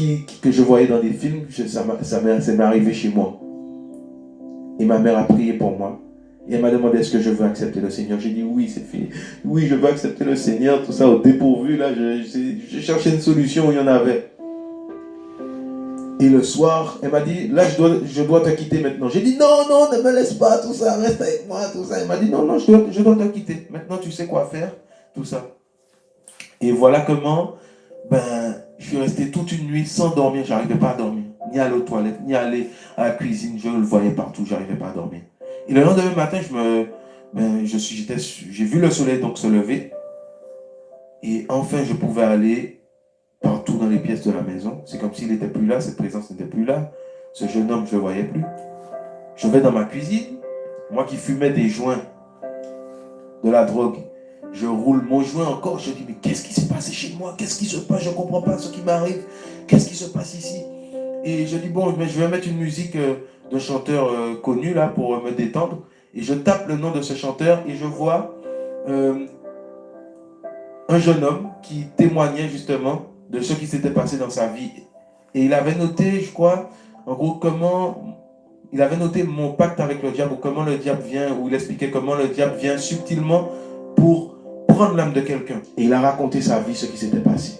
que je voyais dans des films, ça m'est arrivé chez moi. Et ma mère a prié pour moi. Et elle m'a demandé est-ce que je veux accepter le Seigneur. J'ai dit oui, c'est fini. Oui, je veux accepter le Seigneur, tout ça au dépourvu. Là, je cherchais une solution où il y en avait. Et le soir, elle m'a dit, là, je dois te quitter maintenant. J'ai dit, non, non, ne me laisse pas, tout ça, reste avec moi, tout ça. Elle m'a dit, non, non, je dois te quitter. Maintenant, tu sais quoi faire, tout ça. Et voilà comment, je suis resté toute une nuit sans dormir. Je n'arrivais pas à dormir. Ni aller aux toilettes, ni aller à la cuisine. Je le voyais partout, je n'arrivais pas à dormir. Et le lendemain matin, j'ai vu le soleil donc se lever. Et enfin, je pouvais aller partout dans les pièces de la maison. C'est comme s'il n'était plus là, cette présence n'était plus là. Ce jeune homme, je ne le voyais plus. Je vais dans ma cuisine. Moi qui fumais des joints, de la drogue, je roule mon joint encore. Je dis, mais qu'est-ce qui s'est passé chez moi? Qu'est-ce qui se passe? Je ne comprends pas ce qui m'arrive. Qu'est-ce qui se passe ici? Et je dis, bon, je vais mettre une musique de chanteur connu là pour me détendre. Et je tape le nom de ce chanteur et je vois un jeune homme qui témoignait justement de ce qui s'était passé dans sa vie. Et il avait noté, je crois, en gros, il avait noté mon pacte avec le diable, ou comment le diable vient, ou il expliquait comment le diable vient subtilement pour prendre l'âme de quelqu'un. Et il a raconté sa vie, ce qui s'était passé.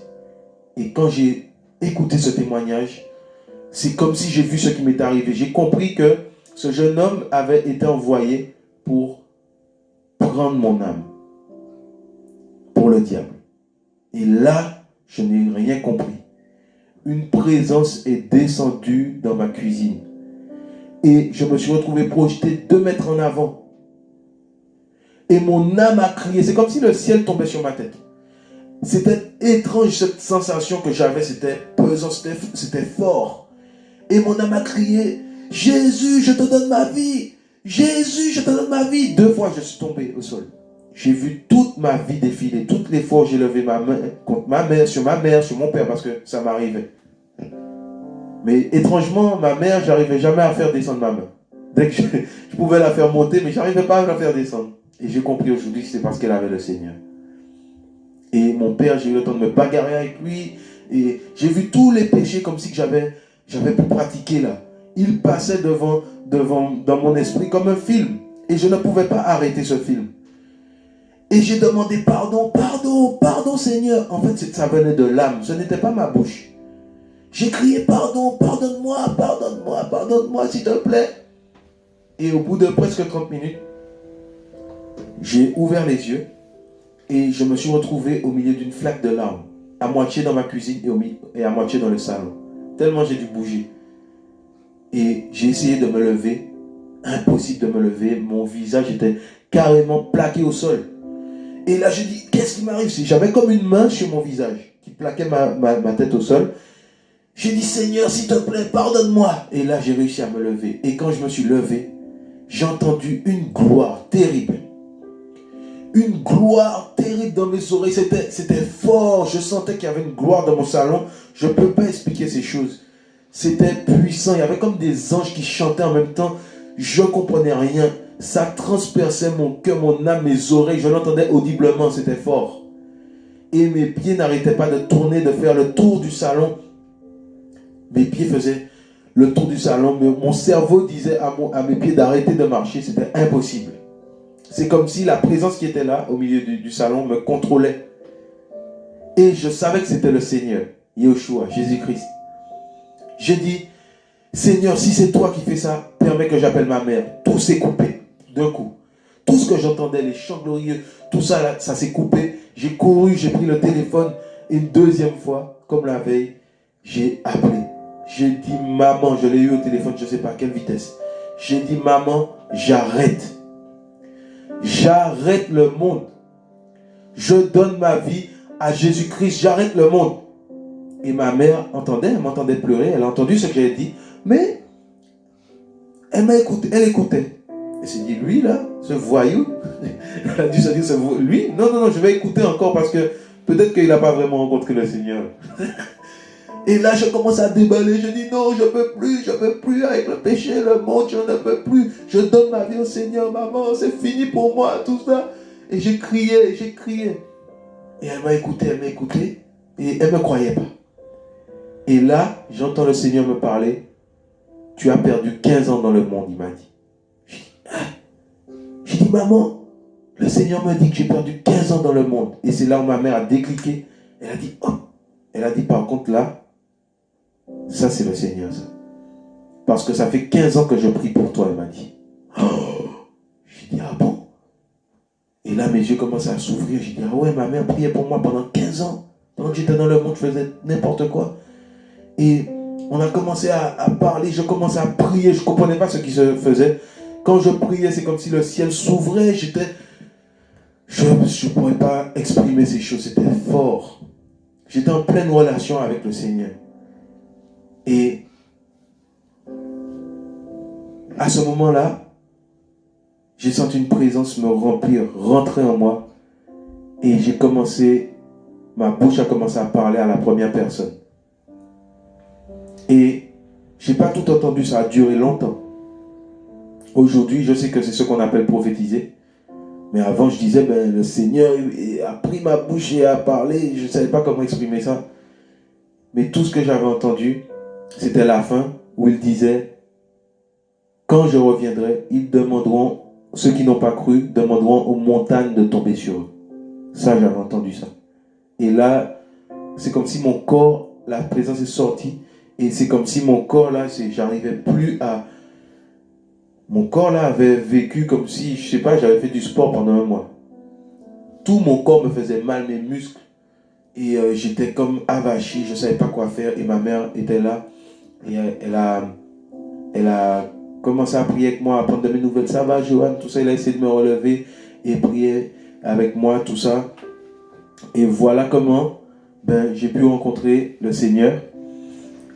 Et quand j'ai écouté ce témoignage, c'est comme si j'ai vu ce qui m'est arrivé. J'ai compris que ce jeune homme avait été envoyé pour prendre mon âme, pour le diable. Et là, je n'ai rien compris. une présence est descendue dans ma cuisine. Et je me suis retrouvé projeté 2 mètres en avant. Et mon âme a crié. C'est comme si le ciel tombait sur ma tête. C'était étrange cette sensation que j'avais. C'était pesant, c'était fort. Et mon âme a crié, Jésus, je te donne ma vie. Jésus, je te donne ma vie. 2 fois, je suis tombé au sol. J'ai vu toute ma vie défiler. Toutes les fois, j'ai levé ma main contre ma mère, sur mon père, parce que ça m'arrivait. Mais étrangement, ma mère, j'arrivais jamais à faire descendre ma main. Dès que je pouvais la faire monter, mais j'arrivais pas à la faire descendre. Et j'ai compris aujourd'hui que c'est parce qu'elle avait le Seigneur. Et mon père, j'ai eu le temps de me bagarrer avec lui. Et j'ai vu tous les péchés comme si que j'avais pu pratiquer là. Il passait dans mon esprit comme un film. Et je ne pouvais pas arrêter ce film. Et j'ai demandé pardon, pardon, pardon Seigneur. En fait, ça venait de l'âme. Ce n'était pas ma bouche. J'ai crié pardon, pardonne-moi, pardonne-moi, pardonne-moi s'il te plaît. Et au bout de presque 30 minutes, j'ai ouvert les yeux et je me suis retrouvé au milieu d'une flaque de larmes, à moitié dans ma cuisine et à moitié dans le salon. Tellement j'ai dû bouger. Et j'ai essayé de me lever, impossible de me lever, mon visage était carrément plaqué au sol. Et là je dis, qu'est-ce qui m'arrive? J'avais comme une main sur mon visage qui plaquait ma tête au sol. J'ai dit, Seigneur, s'il te plaît, pardonne-moi. Et là, j'ai réussi à me lever. Et quand je me suis levé, j'ai entendu une gloire terrible. Une gloire terrible dans mes oreilles. C'était fort. Je sentais qu'il y avait une gloire dans mon salon. Je ne peux pas expliquer ces choses. C'était puissant. Il y avait comme des anges qui chantaient en même temps. Je ne comprenais rien. Ça transperçait mon cœur, mon âme, mes oreilles. Je l'entendais audiblement. C'était fort. Et mes pieds n'arrêtaient pas de tourner, de faire le tour du salon. Mes pieds faisaient le tour du salon, mais mon cerveau disait à mes pieds d'arrêter de marcher, c'était impossible. C'est comme si la présence qui était là, au milieu du salon, me contrôlait. Et je savais que c'était le Seigneur, Yeshua, Jésus-Christ. J'ai dit, Seigneur, si c'est toi qui fais ça, permets que j'appelle ma mère. Tout s'est coupé d'un coup. Tout ce que j'entendais, les chants glorieux, tout ça, là, ça s'est coupé. J'ai couru, j'ai pris le téléphone. Et une deuxième fois, comme la veille, j'ai appelé. J'ai dit, maman, je l'ai eu au téléphone, je ne sais pas à quelle vitesse. J'ai dit, maman, j'arrête. J'arrête le monde. Je donne ma vie à Jésus-Christ, j'arrête le monde. Et ma mère entendait, elle m'entendait pleurer, elle a entendu ce que j'ai dit, mais elle m'a écouté, elle écoutait. Elle s'est dit, lui là, ce voyou, elle a dû se dire, lui, non, je vais écouter encore parce que peut-être qu'il n'a pas vraiment rencontré le Seigneur. Et là, je commence à déballer. Je dis non, je ne peux plus avec le péché, le monde, je ne peux plus. Je donne ma vie au Seigneur, maman, c'est fini pour moi, tout ça. Et j'ai crié. Et elle m'a écouté, et elle ne me croyait pas. Et là, j'entends le Seigneur me parler. Tu as perdu 15 ans dans le monde, il m'a dit. J'ai dit, maman, le Seigneur me dit que j'ai perdu 15 ans dans le monde. Et c'est là où ma mère a décliqué. Elle a dit, oh. Elle a dit, par contre, là, ça, c'est le Seigneur, ça. Parce que ça fait 15 ans que je prie pour toi, elle m'a dit. Oh. J'ai dit, ah bon? Et là, mes yeux commençaient à s'ouvrir. J'ai dit, ah ouais, ma mère priait pour moi pendant 15 ans. Pendant que j'étais dans le monde, je faisais n'importe quoi. Et on a commencé à parler, je commençais à prier, je ne comprenais pas ce qui se faisait. Quand je priais, c'est comme si le ciel s'ouvrait. Je ne pourrais pas exprimer ces choses, c'était fort. J'étais en pleine relation avec le Seigneur. Et à ce moment-là, j'ai senti une présence me remplir, rentrer en moi. Et ma bouche a commencé à parler à la première personne. Et je n'ai pas tout entendu, ça a duré longtemps. Aujourd'hui, je sais que c'est ce qu'on appelle prophétiser. Mais avant, je disais, le Seigneur a pris ma bouche et a parlé. Je ne savais pas comment exprimer ça. Mais tout ce que j'avais entendu, c'était la fin où il disait, quand je reviendrai, ceux qui n'ont pas cru, demanderont aux montagnes de tomber sur eux. Ça, j'avais entendu ça. Et là, c'est comme si mon corps, la présence est sortie. Et c'est comme si mon corps là, j'arrivais plus à... Mon corps là avait vécu comme si, je sais pas, j'avais fait du sport pendant un mois. Tout mon corps me faisait mal, mes muscles. Et j'étais comme avachi, je ne savais pas quoi faire. Et ma mère était là. Et elle a commencé à prier avec moi, à prendre de mes nouvelles. Ça va, Johan, tout ça. Elle a essayé de me relever et prier avec moi, tout ça. Et voilà comment j'ai pu rencontrer le Seigneur.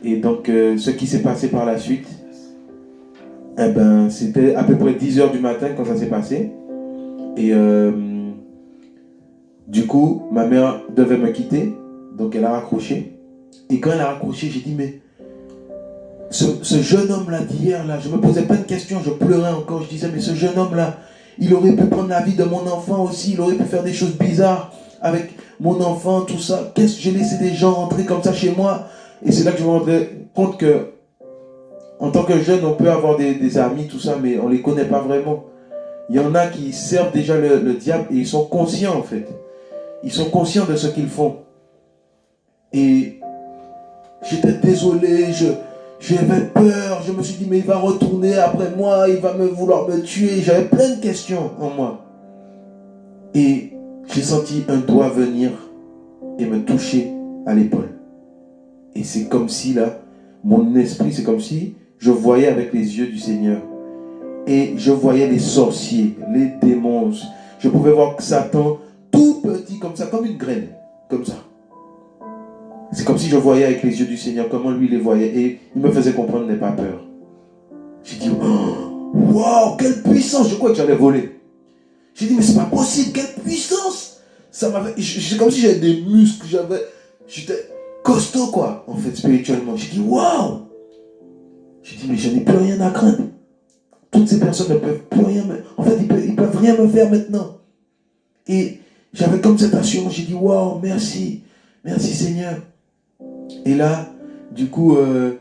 Et donc, ce qui s'est passé par la suite, c'était à peu près 10 heures du matin quand ça s'est passé. Et du coup, ma mère devait me quitter. Donc, elle a raccroché. Et quand elle a raccroché, j'ai dit, mais ce jeune homme-là d'hier, là, je me posais plein de questions, je pleurais encore. Je disais, mais ce jeune homme-là, il aurait pu prendre la vie de mon enfant aussi. Il aurait pu faire des choses bizarres avec mon enfant, tout ça. Qu'est-ce que j'ai laissé des gens rentrer comme ça chez moi? Et c'est là que je me rendais compte que, en tant que jeune, on peut avoir des amis, tout ça, mais on ne les connaît pas vraiment. Il y en a qui servent déjà le diable et ils sont conscients, en fait. Ils sont conscients de ce qu'ils font. Et j'étais désolé, j'avais peur, je me suis dit, mais il va retourner après moi, il va vouloir me tuer. J'avais plein de questions en moi. Et j'ai senti un doigt venir et me toucher à l'épaule. Et c'est comme si là, mon esprit, c'est comme si je voyais avec les yeux du Seigneur. Et je voyais les sorciers, les démons. Je pouvais voir Satan tout petit comme ça, comme une graine, comme ça. C'est comme si je voyais avec les yeux du Seigneur comment lui les voyait. Et il me faisait comprendre, n'aie pas peur. J'ai dit, oh, waouh, quelle puissance. Je crois que j'allais voler. J'ai dit, mais c'est pas possible, quelle puissance. C'est comme si j'avais des muscles, j'étais costaud quoi, en fait, spirituellement. J'ai dit, waouh. J'ai dit, mais je n'ai plus rien à craindre. Toutes ces personnes ne peuvent plus rien En fait, ils peuvent rien me faire maintenant. Et j'avais comme cette assurance. J'ai dit, waouh, merci. Merci Seigneur. Et là, du coup, un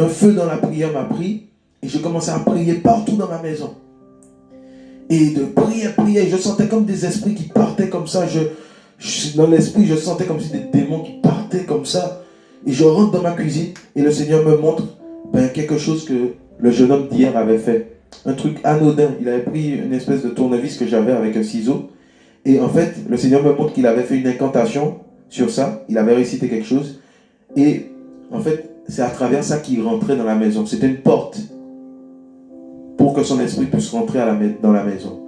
feu dans la prière m'a pris. Et je commençais à prier partout dans ma maison. Et de prier, je sentais comme des esprits qui partaient comme ça. Dans l'esprit, je sentais comme si des démons qui partaient comme ça. Et je rentre dans ma cuisine et le Seigneur me montre quelque chose que le jeune homme d'hier avait fait. Un truc anodin. Il avait pris une espèce de tournevis que j'avais avec un ciseau. Et en fait, le Seigneur me montre qu'il avait fait une incantation sur ça. Il avait récité quelque chose. Et en fait, c'est à travers ça qu'il rentrait dans la maison. C'était une porte pour que son esprit puisse rentrer dans la maison.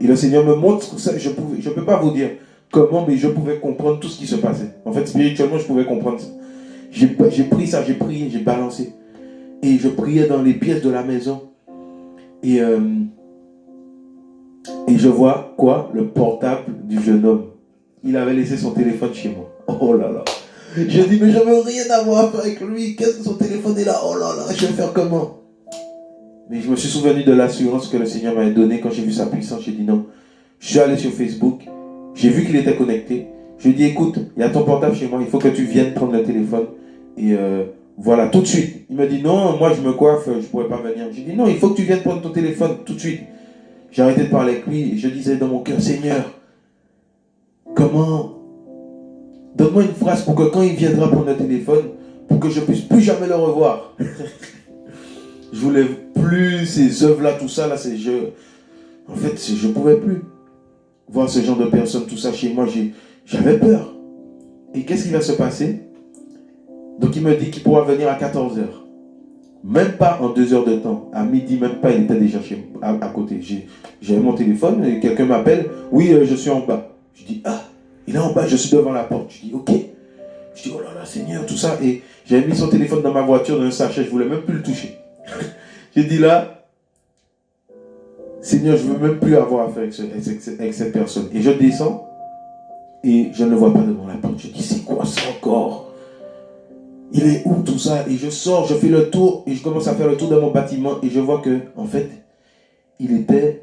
Et le Seigneur me montre ça. Je ne peux pas vous dire comment, mais je pouvais comprendre tout ce qui se passait. En fait, spirituellement, je pouvais comprendre ça. J'ai pris ça, j'ai prié, j'ai balancé. Et je priais dans les pièces de la maison. Et je vois quoi? Le portable du jeune homme. Il avait laissé son téléphone chez moi. Oh là là. Je dis, mais je veux rien avoir à faire avec lui. Qu'est-ce que son téléphone est là? Oh là là, je vais faire comment? Mais je me suis souvenu de l'assurance que le Seigneur m'avait donnée quand j'ai vu sa puissance. J'ai dit non. Je suis allé sur Facebook. J'ai vu qu'il était connecté. Je lui ai dit, écoute, il y a ton portable chez moi. Il faut que tu viennes prendre le téléphone. Et voilà, tout de suite. Il m'a dit, non, moi je me coiffe, je ne pourrais pas venir. J'ai dit, non, il faut que tu viennes prendre ton téléphone tout de suite. J'ai arrêté de parler avec lui et je disais dans mon cœur, Seigneur, comment... Donne-moi une phrase pour que quand il viendra prendre le téléphone, pour que je ne puisse plus jamais le revoir. Je voulais plus ces œuvres-là, tout ça, là, en fait, je ne pouvais plus voir ce genre de personnes, tout ça chez moi. J'avais peur. Et qu'est-ce qui va se passer? Donc il me dit qu'il pourra venir à 14h. Même pas en 2 heures de temps. À midi, même pas, il était déjà à côté. J'avais mon téléphone et quelqu'un m'appelle. Oui, je suis en bas. Je dis, ah, il est en bas, je suis devant la porte. Je dis, ok. Je dis, oh là là, Seigneur, tout ça. Et j'avais mis son téléphone dans ma voiture, dans un sachet. Je ne voulais même plus le toucher. J'ai dit là, Seigneur, je ne veux même plus avoir affaire avec cette personne. Et je descends et je ne le vois pas devant la porte. Je dis, c'est quoi ça encore? Il est où tout ça? Et je sors, je fais le tour et je commence à faire le tour de mon bâtiment et je vois que, en fait, il était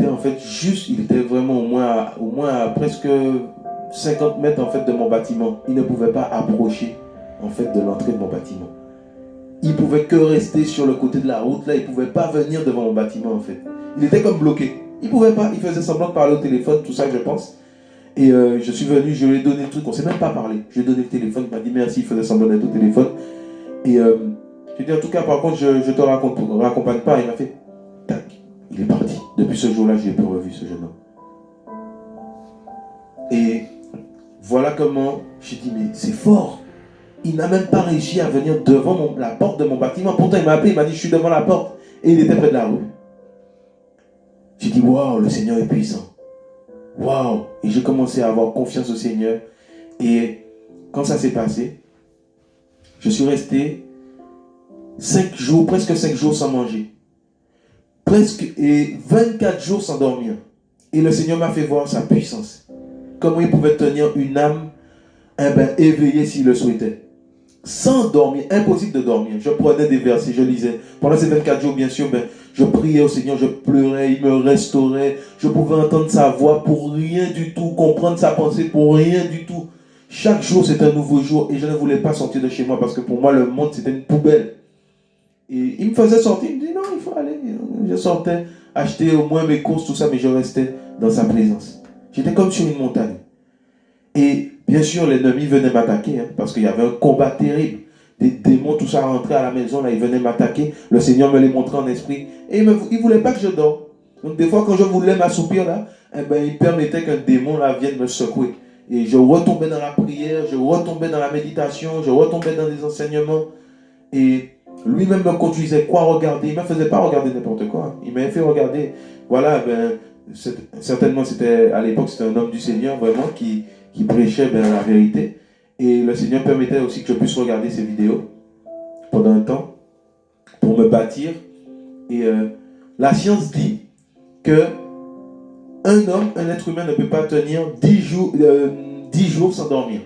en fait juste, il était vraiment au moins à presque 50 mètres en fait de mon bâtiment. Il ne pouvait pas approcher en fait de l'entrée de mon bâtiment. Il pouvait que rester sur le côté de la route là, il ne pouvait pas venir devant mon bâtiment en fait. Il était comme bloqué. Il ne pouvait pas, il faisait semblant de parler au téléphone, tout ça je pense. Et je suis venu, je lui ai donné le truc, on ne s'est même pas parlé. Je lui ai donné le téléphone, il m'a dit merci, il faisait semblant d'être au téléphone. Et je lui ai dit en tout cas, par contre, je ne te raccompagne pas. Il m'a fait, tac, il est parti. Depuis ce jour-là, je n'ai plus revu ce jeune homme. Et voilà comment j'ai dit, mais c'est fort. Il n'a même pas réussi à venir devant la porte de mon bâtiment. Pourtant, il m'a appelé, il m'a dit, je suis devant la porte. Et il était près de la rue. J'ai dit, waouh, le Seigneur est puissant. Waouh. Et j'ai commencé à avoir confiance au Seigneur. Et quand ça s'est passé, je suis resté 5 jours, presque 5 jours sans manger. Et 24 jours sans dormir. Et le Seigneur m'a fait voir sa puissance. Comment il pouvait tenir une âme éveillée s'il le souhaitait. Sans dormir, impossible de dormir. Je prenais des versets, je lisais. Pendant ces 24 jours, bien sûr, je priais au Seigneur, je pleurais, il me restaurait. Je pouvais entendre sa voix pour rien du tout, comprendre sa pensée pour rien du tout. Chaque jour, c'était un nouveau jour et je ne voulais pas sortir de chez moi parce que pour moi, le monde, c'était une poubelle. Et il me faisait sortir, il me dit non, il faut aller. Je sortais, acheter au moins mes courses, tout ça, mais je restais dans sa présence. J'étais comme sur une montagne. Et bien sûr, l'ennemi venait m'attaquer, parce qu'il y avait un combat terrible. Des démons, tout ça rentraient à la maison, là, ils venaient m'attaquer. Le Seigneur me les montrait en esprit. Et il ne voulait pas que je dorme. Donc des fois, quand je voulais m'assoupir, là, il permettait qu'un démon là, vienne me secouer. Et je retombais dans la prière, je retombais dans la méditation, je retombais dans les enseignements. Et lui-même me conduisait quoi regarder. Il ne me faisait pas regarder n'importe quoi. Il m'avait fait regarder. Voilà, certainement, à l'époque, c'était un homme du Seigneur, vraiment, qui prêchait la vérité. Et le Seigneur permettait aussi que je puisse regarder ces vidéos pendant un temps pour me bâtir. Et la science dit que un homme, un être humain ne peut pas tenir 10 jours sans dormir.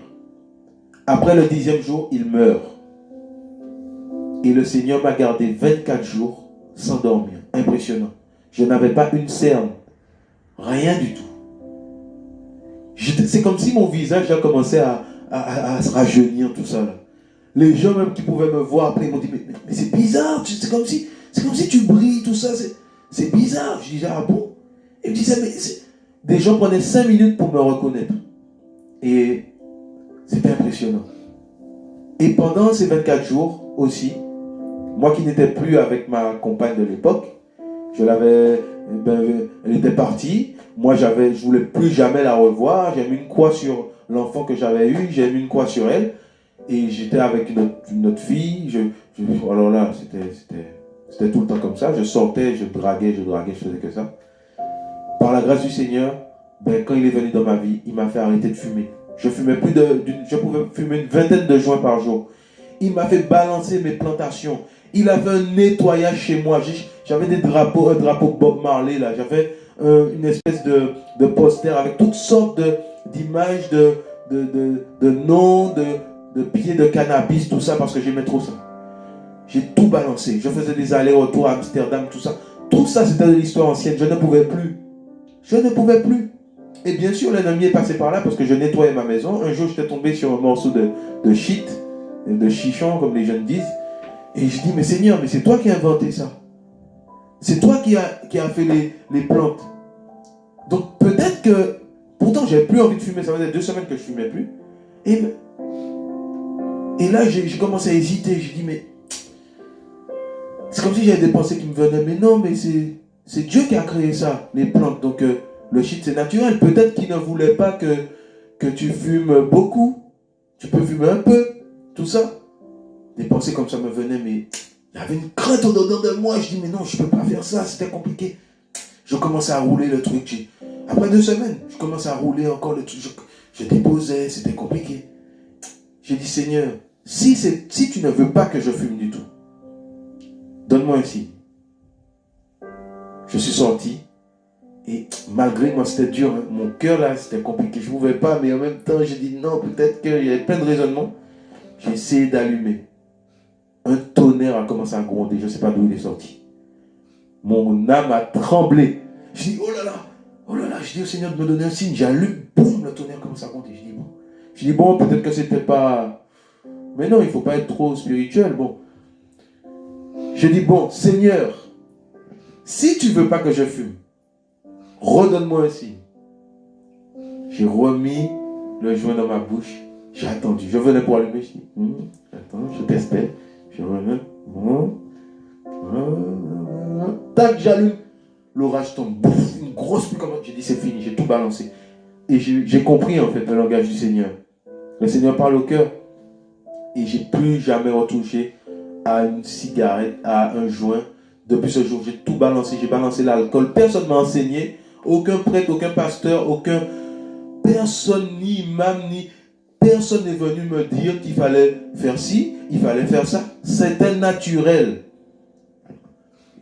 Après le 10e jour, il meurt. Et le Seigneur m'a gardé 24 jours sans dormir. Impressionnant. Je n'avais pas une cerne. Rien du tout. C'est comme si mon visage a commencé à se rajeunir, tout ça. Là. Les gens même qui pouvaient me voir après, ils m'ont dit, mais c'est bizarre, c'est comme si tu brilles, tout ça, c'est bizarre. Je disais, ah bon? Et ils me disaient, des gens prenaient 5 minutes pour me reconnaître. Et c'était impressionnant. Et pendant ces 24 jours aussi, moi qui n'étais plus avec ma compagne de l'époque, elle était partie. Moi, je ne voulais plus jamais la revoir. J'ai mis une croix sur l'enfant que j'avais eu. J'ai mis une croix sur elle. Et j'étais avec une autre fille. Alors là, c'était tout le temps comme ça. Je sortais, je draguais, je faisais que ça. Par la grâce du Seigneur, quand il est venu dans ma vie, il m'a fait arrêter de fumer. Je pouvais fumer une vingtaine de joints par jour. Il m'a fait balancer mes plantations. Il avait un nettoyage chez moi. J'avais un drapeau Bob Marley là. J'avais une espèce de poster avec toutes sortes d'images, de noms, de pieds de cannabis, tout ça parce que j'aimais trop ça. J'ai tout balancé. Je faisais des allers-retours à Amsterdam, tout ça. Tout ça, c'était de l'histoire ancienne. Je ne pouvais plus. Et bien sûr, l'ennemi est passé par là parce que je nettoyais ma maison. Un jour, j'étais tombé sur un morceau de shit, de chichon, comme les jeunes disent. Et je dis, mais Seigneur, mais c'est toi qui as inventé ça. C'est toi qui as fait les plantes. Donc peut-être que, pourtant j'avais plus envie de fumer, ça faisait 2 semaines que je ne fumais plus. Et là j'ai commencé à hésiter, je dis, mais c'est comme si j'avais des pensées qui me venaient, mais non, mais c'est Dieu qui a créé ça, les plantes. Donc le shit c'est naturel. Peut-être qu'il ne voulait pas que tu fumes beaucoup. Tu peux fumer un peu, tout ça. Des pensées comme ça me venaient, mais il y avait une crainte au dedans de moi. Je dis, mais non, je ne peux pas faire ça, c'était compliqué. Je commençais à rouler le truc. Après 2 semaines, je commençais à rouler encore le truc. Je déposais, c'était compliqué. J'ai dit, Seigneur, si tu ne veux pas que je fume du tout, donne-moi un signe. Je suis sorti. Et malgré moi, c'était dur. Hein. Mon cœur, là, c'était compliqué. Je ne pouvais pas, mais en même temps, j'ai dit, non, peut-être qu'il y avait plein de raisonnements. J'ai essayé d'allumer. Un tonnerre a commencé à gronder. Je ne sais pas d'où il est sorti. Mon âme a tremblé. Je dis, oh là là, je dis au Seigneur de me donner un signe. J'allume, boum, le tonnerre commence à gronder. Je dis, bon, peut-être que c'était pas... Mais non, il ne faut pas être trop spirituel. Bon. Je dis, bon, Seigneur, si tu ne veux pas que je fume, redonne-moi un signe. J'ai remis le joint dans ma bouche. J'ai attendu. Je venais pour allumer. Je dis, attends, je testais. Je remets. Tac, j'allume. L'orage tombe. Bouf, une grosse pluie comme ça. J'ai dit, c'est fini. J'ai tout balancé. Et j'ai compris en fait le langage du Seigneur. Le Seigneur parle au cœur. Et j'ai plus jamais retouché à une cigarette, à un joint. Depuis ce jour, j'ai tout balancé. J'ai balancé l'alcool. Personne ne m'a enseigné. Aucun prêtre, aucun pasteur, personne, ni imam, ni personne n'est venu me dire qu'il fallait faire ci, il fallait faire ça. C'était naturel.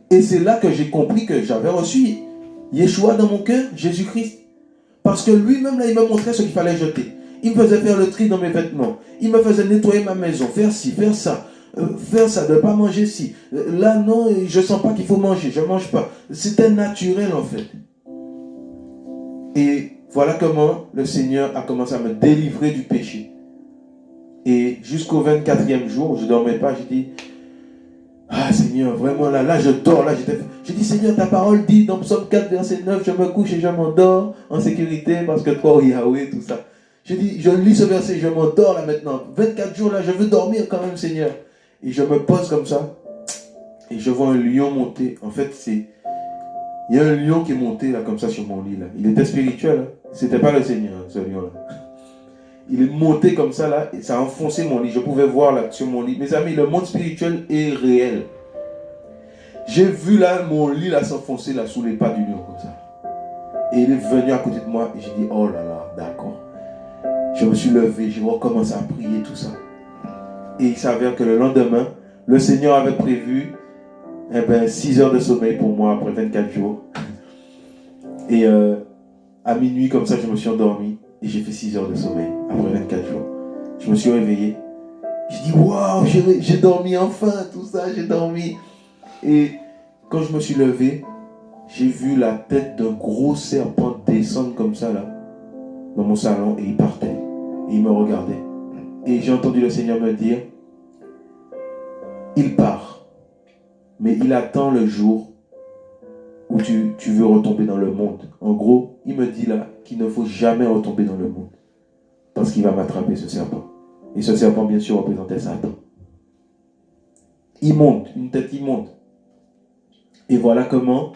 Et c'est là que j'ai compris que j'avais reçu Yeshua dans mon cœur, Jésus-Christ. Parce que lui-même, là, il me montrait ce qu'il fallait jeter. Il me faisait faire le tri dans mes vêtements. Il me faisait nettoyer ma maison, faire ci, faire ça, de ne pas manger ci. Là, non, je ne sens pas qu'il faut manger, je ne mange pas. C'était naturel, en fait. Et voilà comment le Seigneur a commencé à me délivrer du péché. Et jusqu'au 24e jour, je ne dormais pas, j'ai dit, ah Seigneur, vraiment là je dors, j'ai dit Seigneur, ta parole dit dans Psaume 4, verset 9, je me couche et je m'endors en sécurité parce que toi, Yahweh, tout ça. J'ai dit, je lis ce verset, je m'endors là maintenant. 24 jours là, je veux dormir quand même, Seigneur. Et je me pose comme ça, et je vois un lion monter. En fait, il y a un lion qui est monté là, comme ça, sur mon lit là. Il était spirituel, hein. C'était pas le Seigneur, ce lion là. Il est monté comme ça là, et ça a enfoncé mon lit. Je pouvais voir là sur mon lit. Mes amis, le monde spirituel est réel. J'ai vu là mon lit là s'enfoncer là sous les pas du lion comme ça. Et il est venu à côté de moi et j'ai dit, oh là là, d'accord. Je me suis levé, j'ai recommencé à prier tout ça. Et il s'avère que le lendemain, le Seigneur avait prévu 6 heures de sommeil pour moi après 24 jours. Et à minuit comme ça, je me suis endormi. Et j'ai fait 6 heures de sommeil après 24 jours. Je me suis réveillé. J'ai dit, waouh, j'ai dormi enfin, tout ça, j'ai dormi. Et quand je me suis levé, j'ai vu la tête d'un gros serpent descendre comme ça, là, dans mon salon, et il partait. Et il me regardait. Et j'ai entendu le Seigneur me dire, il part, mais il attend le jour où tu veux retomber dans le monde. En gros, il me dit là qu'il ne faut jamais retomber dans le monde. Parce qu'il va m'attraper, ce serpent. Et ce serpent, bien sûr, représentait Satan. Il monte, une tête immonde. Et voilà comment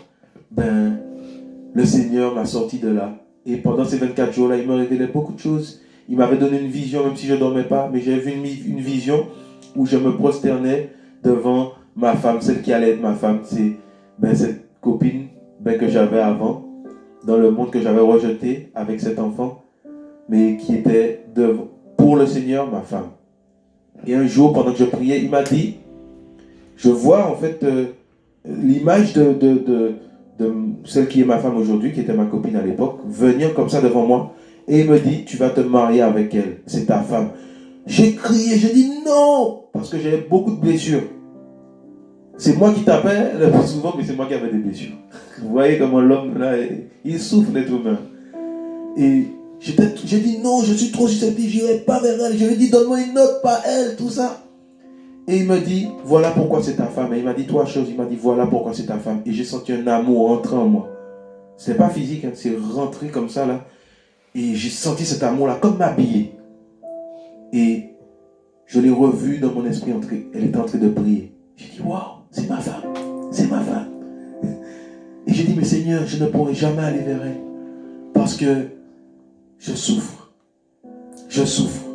le Seigneur m'a sorti de là. Et pendant ces 24 jours-là, il me révélait beaucoup de choses. Il m'avait donné une vision, même si je ne dormais pas. Mais j'ai vu une vision où je me prosternais devant ma femme, celle qui allait être ma femme. C'est cette copine que j'avais avant, dans le monde que j'avais rejeté avec cet enfant, mais qui était pour le Seigneur, ma femme. Et un jour, pendant que je priais, il m'a dit, je vois en fait l'image de celle qui est ma femme aujourd'hui, qui était ma copine à l'époque, venir comme ça devant moi, et il me dit, tu vas te marier avec elle, c'est ta femme. J'ai crié, j'ai dit non, parce que j'avais beaucoup de blessures. C'est moi qui tapais le plus souvent, mais c'est moi qui avais des blessures. Vous voyez comment l'homme là, il souffre d'être humain. Et j'ai dit non, je suis trop susceptible, je n'irai pas vers elle. Je lui ai dit donne-moi une note, pas elle, tout ça. Et il me dit voilà pourquoi c'est ta femme. Et il m'a dit 3 choses. Il m'a dit voilà pourquoi c'est ta femme. Et j'ai senti un amour entrer en moi. C'est pas physique, hein, c'est rentré comme ça là. Et j'ai senti cet amour là comme m'habiller. Et je l'ai revu dans mon esprit entrer. Elle était en train de prier. J'ai dit waouh, c'est ma femme, c'est ma femme. Et j'ai dit mais Seigneur, je ne pourrai jamais aller vers elle parce que je souffre. Je souffre.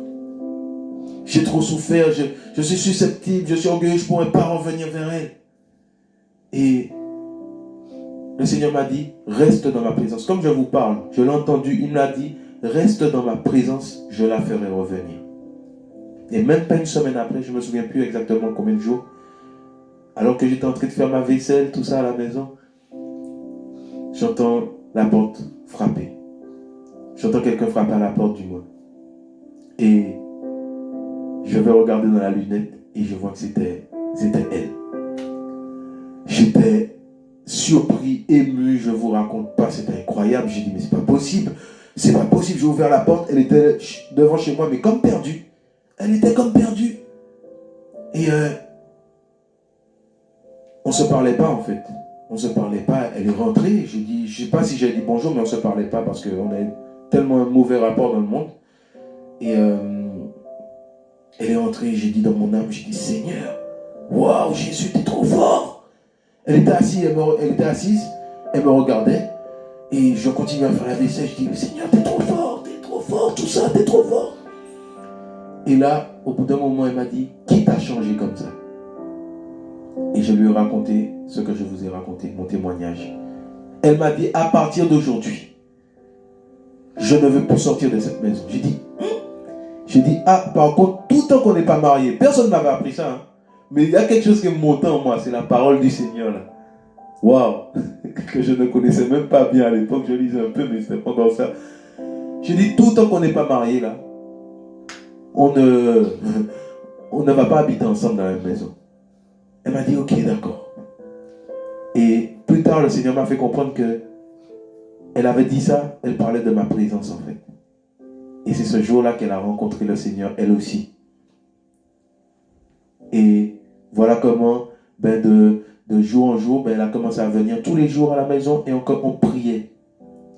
J'ai trop souffert, je suis susceptible, je suis orgueilleux, je ne pourrai pas revenir vers elle. Et le Seigneur m'a dit, reste dans ma présence. Comme je vous parle, je l'ai entendu, il m'a dit, reste dans ma présence, je la ferai revenir. Et même pas une semaine après, je ne me souviens plus exactement combien de jours, alors que j'étais en train de faire ma vaisselle, tout ça à la maison, j'entends la porte frapper. J'entends quelqu'un frapper à la porte du moins. Et je vais regarder dans la lunette et je vois que c'était elle. J'étais surpris, ému, je ne vous raconte pas, c'était incroyable. J'ai dit, mais c'est pas possible. C'est pas possible. J'ai ouvert la porte, elle était devant chez moi, mais comme perdue. Elle était comme perdue. Et on ne se parlait pas en fait. On ne se parlait pas. Elle est rentrée. J'ai dit, je ne sais pas si j'ai dit bonjour, mais on ne se parlait pas parce qu'on a tellement un mauvais rapport dans le monde. Et elle est entrée, j'ai dit dans mon âme, j'ai dit Seigneur, waouh, Jésus, t'es trop fort. Elle était assise, elle me regardait, et je continuais à faire la vaisselle, je dis Seigneur, t'es trop fort. fort, tout ça, t'es trop fort. Et là, au bout d'un moment, elle m'a dit, qui t'a changé comme ça? Et je lui ai raconté ce que je vous ai raconté, mon témoignage. Elle m'a dit, à partir d'aujourd'hui, je ne veux plus sortir de cette maison. J'ai dit, ah, par contre, tout le temps qu'on n'est pas marié, personne ne m'avait appris ça. Hein. Mais il y a quelque chose qui me monte en moi, c'est la parole du Seigneur là. Waouh, que je ne connaissais même pas bien à l'époque, je lisais un peu, mais c'était pas comme ça. J'ai dit, tout le temps qu'on n'est pas marié là, on ne va pas habiter ensemble dans la même maison. Elle m'a dit, ok, d'accord. Et plus tard, le Seigneur m'a fait comprendre que elle avait dit ça, elle parlait de ma présence en fait. Et c'est ce jour-là qu'elle a rencontré le Seigneur, elle aussi. Et voilà comment, de jour en jour, elle a commencé à venir tous les jours à la maison et on priait.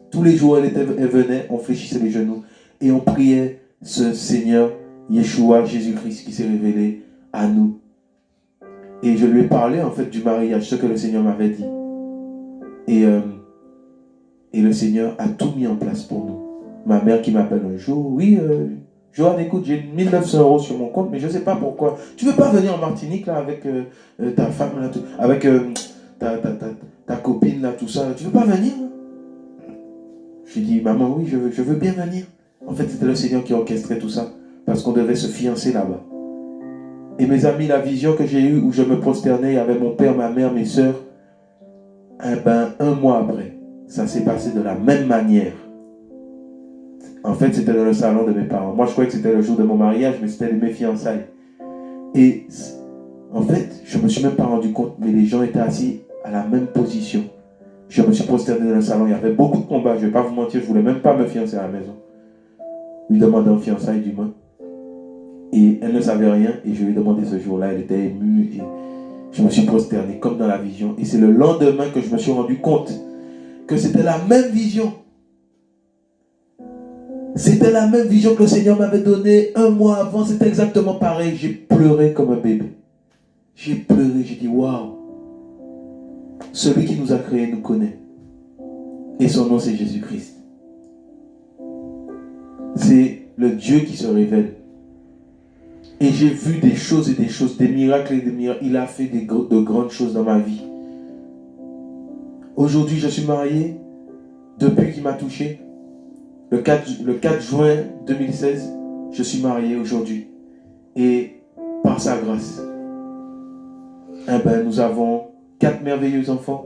Tous les jours, elle venait, on fléchissait les genoux et on priait ce Seigneur, Yeshua, Jésus-Christ qui s'est révélé à nous. Et je lui ai parlé en fait du mariage, ce que le Seigneur m'avait dit. Et le Seigneur a tout mis en place pour nous. Ma mère qui m'appelle un jour, oui, Johan, écoute, j'ai 1900 € sur mon compte, mais je ne sais pas pourquoi. Tu ne veux pas venir en Martinique là avec ta femme, là, avec ta copine, là, tout ça. Tu ne veux pas venir? J'ai dit, maman, oui, je veux bien venir. En fait, c'était le Seigneur qui orchestrait tout ça, parce qu'on devait se fiancer là-bas. Et mes amis, la vision que j'ai eue où je me prosternais avec mon père, ma mère, mes soeurs, un mois après, ça s'est passé de la même manière. En fait, c'était dans le salon de mes parents. Moi, je croyais que c'était le jour de mon mariage, mais c'était mes fiançailles. Et en fait, je ne me suis même pas rendu compte, mais les gens étaient assis à la même position. Je me suis prosterné dans le salon. Il y avait beaucoup de combats. Je ne vais pas vous mentir, je ne voulais même pas me fiancer à la maison. Lui demander en fiançailles, du moins. Et elle ne savait rien. Et je lui ai demandé ce jour-là. Elle était émue. Et je me suis prosterné comme dans la vision. Et c'est le lendemain que je me suis rendu compte que c'était la même vision. C'était la même vision que le Seigneur m'avait donnée un mois avant. C'était exactement pareil. J'ai pleuré comme un bébé. J'ai pleuré. J'ai dit, waouh. Celui qui nous a créés nous connaît. Et son nom, c'est Jésus-Christ. C'est le Dieu qui se révèle. Et j'ai vu des choses et des choses, des miracles et des miracles. Il a fait de grandes choses dans ma vie. Aujourd'hui, je suis marié depuis qu'il m'a touché. Le 4 juin 2016, je suis marié aujourd'hui. Et par sa grâce, nous avons 4 merveilleux enfants.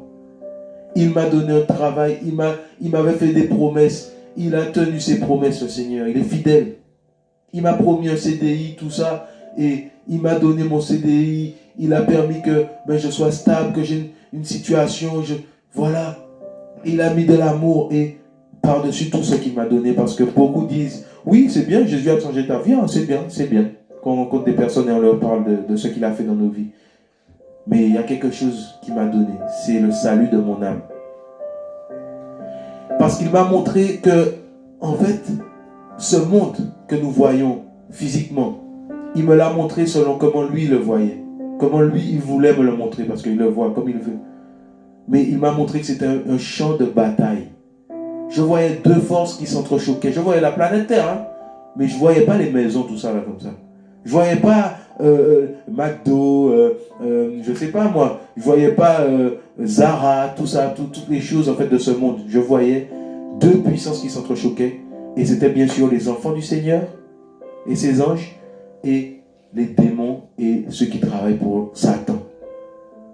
Il m'a donné un travail, il m'avait fait des promesses. Il a tenu ses promesses, le Seigneur. Il est fidèle. Il m'a promis un CDI, tout ça. Et il m'a donné mon CDI. Il a permis que je sois stable, que j'ai une situation. Voilà. Il a mis de l'amour et par-dessus tout ce qu'il m'a donné. Parce que beaucoup disent, oui, c'est bien, Jésus a changé ta vie. Hein, c'est bien, c'est bien. Quand on rencontre des personnes et on leur parle de ce qu'il a fait dans nos vies. Mais il y a quelque chose qu'il m'a donné. C'est le salut de mon âme. Parce qu'il m'a montré que, en fait, ce monde que nous voyons physiquement, il me l'a montré selon comment lui le voyait. Comment lui, il voulait me le montrer, parce qu'il le voit comme il veut. Mais il m'a montré que c'était un champ de bataille. Je voyais deux forces qui s'entrechoquaient. Je voyais la planète Terre, hein, mais je ne voyais pas les maisons, tout ça, là, comme ça. Je ne voyais pas McDo, je ne sais pas moi. Je ne voyais pas Zara, tout ça, toutes les choses en fait de ce monde. Je voyais deux puissances qui s'entrechoquaient. Et c'était bien sûr les enfants du Seigneur et ses anges et les démons et ceux qui travaillent pour Satan.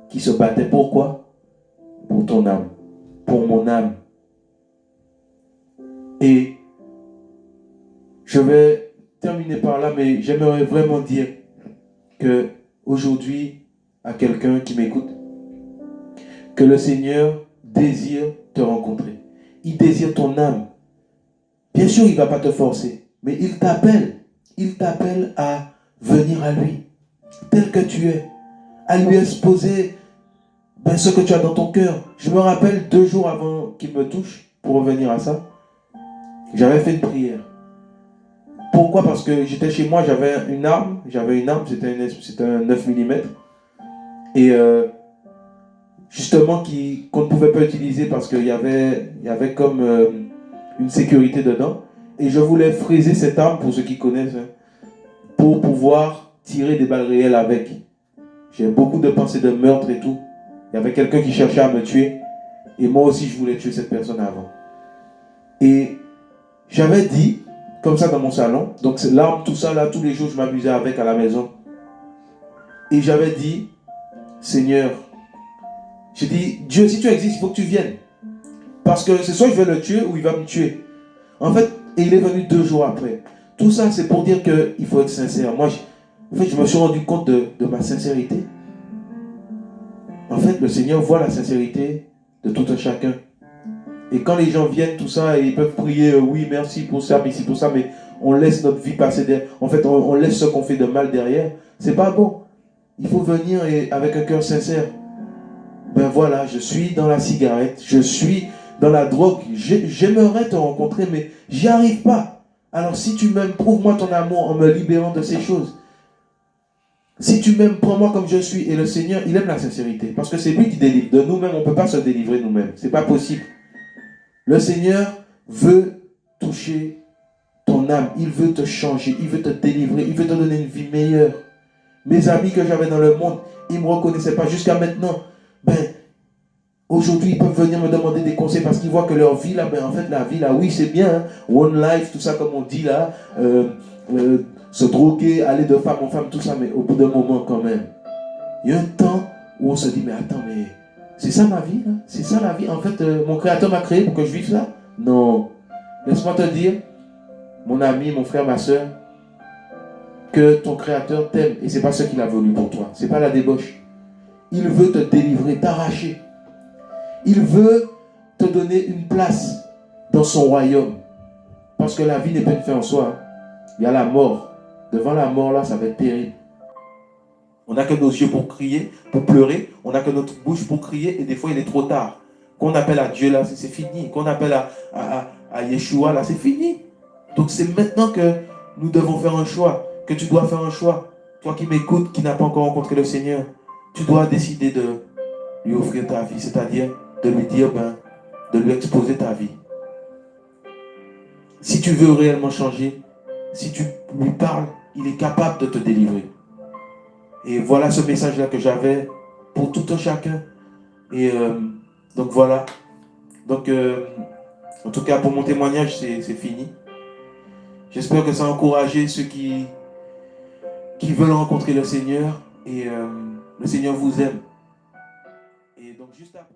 Qui se battaient pourquoi? Pour ton âme, pour mon âme. Et je vais terminer par là, mais j'aimerais vraiment dire que aujourd'hui, à quelqu'un qui m'écoute, que le Seigneur désire te rencontrer. Il désire ton âme. Bien sûr, il ne va pas te forcer, mais il t'appelle. Il t'appelle à venir à lui, tel que tu es, à lui exposer ce que tu as dans ton cœur. Je me rappelle 2 jours avant qu'il me touche, pour revenir à ça, j'avais fait une prière. Pourquoi? Parce que j'étais chez moi, j'avais une arme, c'était un 9 mm. Et justement, qu'on ne pouvait pas utiliser parce qu'il y avait comme une sécurité dedans. Et je voulais friser cette arme, pour ceux qui connaissent, hein, pour pouvoir tirer des balles réelles avec. J'ai beaucoup de pensées de meurtre et tout. Il y avait quelqu'un qui cherchait à me tuer. Et moi aussi, je voulais tuer cette personne avant. Et j'avais dit, comme ça dans mon salon, donc c'est l'arme, tout ça, là, tous les jours, je m'amusais avec à la maison. Et j'avais dit, Seigneur, j'ai dit, Dieu, si tu existes, il faut que tu viennes. Parce que c'est soit je vais le tuer ou il va me tuer. En fait, et il est venu 2 jours après. Tout ça, c'est pour dire qu'il faut être sincère. Moi, je me suis rendu compte de ma sincérité. En fait, le Seigneur voit la sincérité de tout un chacun. Et quand les gens viennent, tout ça, et ils peuvent prier, oui, merci pour ça, merci pour ça, mais on laisse notre vie passer derrière. En fait, on laisse ce qu'on fait de mal derrière. C'est pas bon. Il faut venir avec un cœur sincère. Ben voilà, je suis dans la cigarette, je suis dans la drogue. J'aimerais te rencontrer, mais j'y arrive pas. Alors si tu m'aimes, prouve-moi ton amour en me libérant de ces choses. Si tu m'aimes, prends-moi comme je suis. Et le Seigneur, il aime la sincérité. Parce que c'est lui qui délivre. De nous-mêmes, on ne peut pas se délivrer nous-mêmes. C'est pas possible. Le Seigneur veut toucher ton âme. Il veut te changer. Il veut te délivrer. Il veut te donner une vie meilleure. Mes amis que j'avais dans le monde, ils ne me reconnaissaient pas jusqu'à maintenant. Ben, aujourd'hui, ils peuvent venir me demander des conseils parce qu'ils voient que leur vie, là, ben, en fait, la vie, là, oui, c'est bien. Hein? One life, tout ça, comme on dit là. Se droguer, aller de femme en femme, tout ça, mais au bout d'un moment, quand même. Il y a un temps où on se dit, mais attends, mais c'est ça ma vie, là? C'est ça la vie? En fait, mon Créateur m'a créé pour que je vive ça? Non. Laisse-moi te dire, mon ami, mon frère, ma soeur, que ton Créateur t'aime et c'est pas ce qu'il a voulu pour toi. C'est pas la débauche. Il veut te délivrer, t'arracher. Il veut te donner une place dans son royaume. Parce que la vie n'est pas une fin en soi. Hein. Il y a la mort. Devant la mort, là, ça va être terrible. On n'a que nos yeux pour crier, pour pleurer. On n'a que notre bouche pour crier et des fois, il est trop tard. Qu'on appelle à Dieu, là, c'est fini. Qu'on appelle à Yeshua, là, c'est fini. Donc, c'est maintenant que nous devons faire un choix. Que tu dois faire un choix. Toi qui m'écoutes, qui n'as pas encore rencontré le Seigneur, tu dois décider de lui offrir ta vie. C'est-à-dire de lui dire, de lui exposer ta vie. Si tu veux réellement changer, si tu lui parles, il est capable de te délivrer. Et voilà ce message-là que j'avais pour tout un chacun. Et donc voilà. Donc, en tout cas, pour mon témoignage, c'est fini. J'espère que ça a encouragé ceux qui veulent rencontrer le Seigneur. Et le Seigneur vous aime. Et donc, juste après...